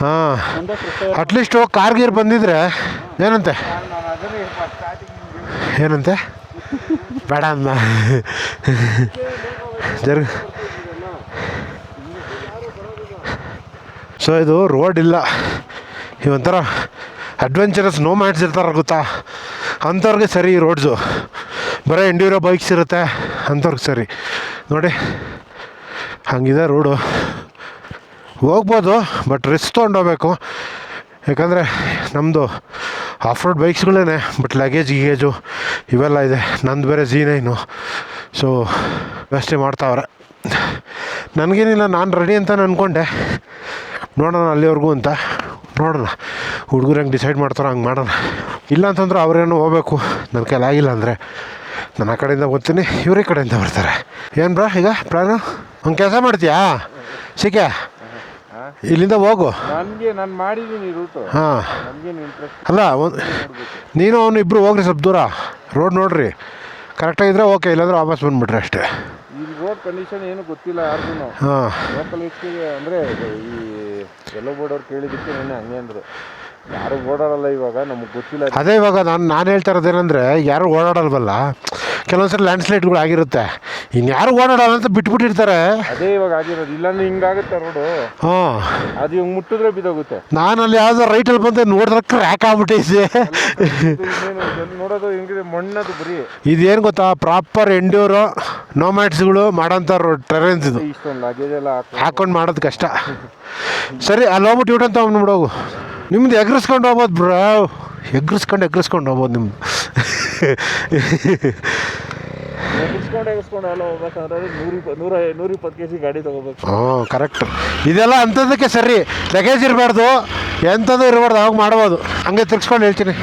ಹಾಂ, ಅಟ್ಲೀಸ್ಟು ಕಾರ್ ಗೀರ್ ಬಂದಿದ್ರೆ ಏನಂತೆ ಬೇಡ ಅಂದ ಜರ್ಗ. ಸೊ ಇದು ರೋಡ್ ಇಲ್ಲ, ಈ ಒಂಥರ ಅಡ್ವೆಂಚರಸ್ ನೋ ಮ್ಯಾಟ್ಸ್ ಇರ್ತಾರೆ ಗೊತ್ತಾ, ಅಂಥವ್ರಿಗೆ ಸರಿ ಈ ರೋಡ್ಸು. ಬರೀ ಎಂಡ್ಯೂರೋ ಬೈಕ್ಸ್ ಇರುತ್ತೆ ಅಂಥವ್ರಿಗೆ ಸರಿ. ನೋಡಿ ಹಂಗಿದೆ ರೋಡು. ಹೋಗ್ಬೋದು, ಬಟ್ ರಿಸ್ಕ್ ತೊಗೊಂಡೋಗ್ಬೇಕು. ಯಾಕಂದರೆ ನಮ್ಮದು ಆಫ್ ರೋಡ್ ಬೈಕ್ಸ್ಗಳೇ, ಬಟ್ ಲಗೇಜು ಇವೆಲ್ಲ ಇದೆ. ನಂದು ಬೇರೆ Z9, ಸೊ ವ್ಯವಸ್ಥೆ ಮಾಡ್ತಾವ್ರೆ. ನನಗೇನಿಲ್ಲ, ನಾನು ರೆಡಿ ಅಂತ ಅಂದ್ಕೊಂಡೆ. ನೋಡೋಣ ಅಲ್ಲಿವರೆಗೂ ಅಂತ. ನೋಡೋಣ ಹುಡುಗರು ಹೆಂಗೆ ಡಿಸೈಡ್ ಮಾಡ್ತಾರೋ ಹಂಗೆ ಮಾಡೋಣ. ಇಲ್ಲ ಅಂತಂದ್ರೆ ಅವ್ರೇನೋ ಹೋಗ್ಬೇಕು, ನನ್ನ ಕೈಲಾಗಿಲ್ಲ ಅಂದರೆ ನಾನು ಆ ಕಡೆಯಿಂದ ಬರ್ತೀನಿ, ಇವ್ರ ಈ ಕಡೆಯಿಂದ ಬರ್ತಾರೆ. ಏನು ಬ್ರಾ ಈಗ ಪ್ಲಾನು? ಒಂದು ಕೆಲಸ ಮಾಡ್ತೀಯಾ ಸಿಕ್ಕೆ, ಇಲ್ಲಿಂದ ಹೋಗು. ನಾನು ಮಾಡಿದ್ದೀನಿ ರೂಟು. ಹಾಂ, ಅಲ್ಲ ನೀನು ಅವನು ಇಬ್ಬರು ಹೋಗ್ರಿ, ಸ್ವಲ್ಪ ದೂರ ರೋಡ್ ನೋಡ್ರಿ, ಕರೆಕ್ಟಾಗಿದ್ದರೆ ಓಕೆ, ಇಲ್ಲಾಂದ್ರೆ ವಾಪಸ್ ಬಂದುಬಿಟ್ರೆ ಅಷ್ಟೇ. ಈ ರೋಡ್ ಕಂಡೀಷನ್ ಏನು ಗೊತ್ತಿಲ್ಲ ಯಾರಿಗೂ. ಹಾಂ, ಲೋಕಲ್ ಅಂದರೆ ಈ ಎಲ್ಲೋ ಬೋರ್ಡ್ ಅವ್ರು ಕೇಳಿದ್ದಕ್ಕೆ ನೆನ್ನೆ ಹಂಗೆ ಅಂದರು, ಯಾರು ಓಡಾಡಲ್ಲ ಇವಾಗ, ನಮಗೆ ಗೊತ್ತಿಲ್ಲ. ಅದೇ ಇವಾಗ ನಾನು ಹೇಳ್ತಾ ಇರೋದೇನೆಂದರೆ, ಯಾರು ಓಡಾಡಲ್ವಲ್ಲ, ಕೆಲವೊಂದ್ಸರಿ ಲ್ಯಾಂಡ್ ಸ್ಲೈಡ್ಗಳು ಆಗಿರುತ್ತೆ, ಇನ್ಯಾರು ಓಡಾಡಲ್ಲ ಅಂತ ಬಿಟ್ಬಿಟ್ಟಿರ್ತಾರೆ. ಅದೇ ಇವಾಗ ಆಗಿರೋದು, ಇಲ್ಲಾಂದ್ರೆ ಹಿಂಗಾಗುತ್ತೆ ರೋಡು. ಹಾಂ, ಅದು ಇವಾಗ ಮುಟ್ಟಿದ್ರೆ ಬಿದ್ದೋಗುತ್ತೆ. ನಾನು ಅಲ್ಲಿ ಯಾವುದೋ ರೈಟಲ್ಲಿ ಬಂದೆ ನೋಡಿದ್ರೆ ಕ್ರ್ಯಾಕ್ ಆಗ್ಬಿಟ್ಟಿದ್ದೆ. ನೋಡೋದು ಹೆಂಗಿದೆ, ಮಣ್ಣದು ಬರೀ. ಇದೇನು ಗೊತ್ತಾ, ಪ್ರಾಪರ್ ಎಂಡ್ಯೂರೋ ನೋಮ್ಯಾಟ್ಸ್ಗಳು ಮಾಡೋಂಥ ಟೆರೆನ್ಸ್ ಇದು. ಇಷ್ಟೊಂದು ಲಗೇಜ್ ಎಲ್ಲ ಹಾಕೊಂಡು ಮಾಡೋದು ಕಷ್ಟ. ಸರಿ, ಅಲ್ಲಿ ಹೋಗ್ಬಿಟ್ಟು ಯೂಟನ್ ತೊಗೊಂಡ್ಬಿಡೋಗು. ನಿಮ್ದು ಎಗ್ರಿಸ್ಕೊಂಡು ಹೋಗ್ಬೋದು ಬ್ರೋ, ಎಗ್ರಿಸ್ಕೊಂಡು ಹೋಗ್ಬೋದು ನಿಮ್ದು. ಎಗಸ್ಕೊಂಡು ಎಲ್ಲ ಹೋಗ್ಬೇಕಂದ್ರೆ 120 kg ಗಾಡಿ ತೊಗೋಬೇಕು. ಹ್ಞೂ, ಕರೆಕ್ಟ್. ಇದೆಲ್ಲ ಅಂಥದ್ದಕ್ಕೆ ಸರಿ, ಲಗೇಜ್ ಇರಬಾರ್ದು, ಎಂಥದ್ದು ಇರಬಾರ್ದು, ಅವಾಗ ಮಾಡ್ಬೋದು. ಹಂಗೆ ತಿರ್ಸ್ಕೊಂಡು ಹೇಳ್ತೀನಿ.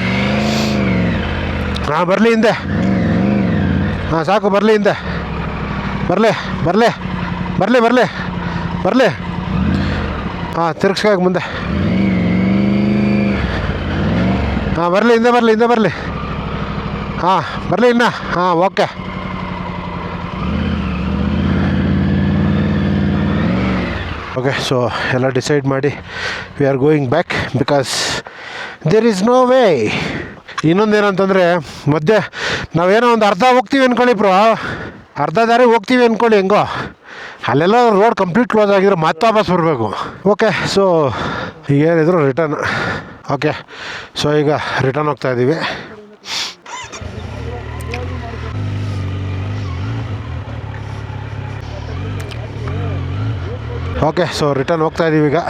ಹಾಂ, ಬರಲಿ ಹಿಂದೆ. ಹಾಂ, ಸಾಕು, ಬರಲಿ ಹಿಂದೆ, ಬರಲಿ. ಹಾಂ, ತಿರ್ಗ್ಸ್ಕಾಗ ಮುಂದೆ. ಹಾಂ, ಹಿಂದೆ ಬರಲಿ. ಹಾಂ, ಬರಲಿ ಇನ್ನು. ಹಾಂ, ಓಕೆ. ಓಕೆ, ಸೊ ಎಲ್ಲ ಡಿಸೈಡ್ ಮಾಡಿ we are going back, because there is no way. ಇನ್ನೊಂದೇನಂತಂದರೆ ಮಧ್ಯೆ ನಾವೇನೋ ಒಂದು ಅರ್ಧ ಹೋಗ್ತೀವಿ ಅಂದ್ಕೊಳ್ಳಿ ಬ್ರೋ, ಅರ್ಧ ದಾರಿ ಹೋಗ್ತೀವಿ ಅಂದ್ಕೊಳ್ಳಿ, ಹೆಂಗೋ ಅಲ್ಲೆಲ್ಲ ರೋಡ್ ಕಂಪ್ಲೀಟ್ ಕ್ಲೋಸ್ ಆಗಿದ್ರೆ ಮತ್ತೆ ವಾಪಸ್ ಬರಬೇಕು. ಓಕೆ, ಸೊ ಏನಿದ್ರು ರಿಟರ್ನ್. ಓಕೆ, ಸೊ ಈಗ ರಿಟರ್ನ್ ಹೋಗ್ತಾ ಇದ್ದೀವಿ. ಓಕೆ, ಸೊ ರಿಟರ್ನ್ ಹೋಗ್ತಾ ಇದ್ದೀವಿ ಈಗ.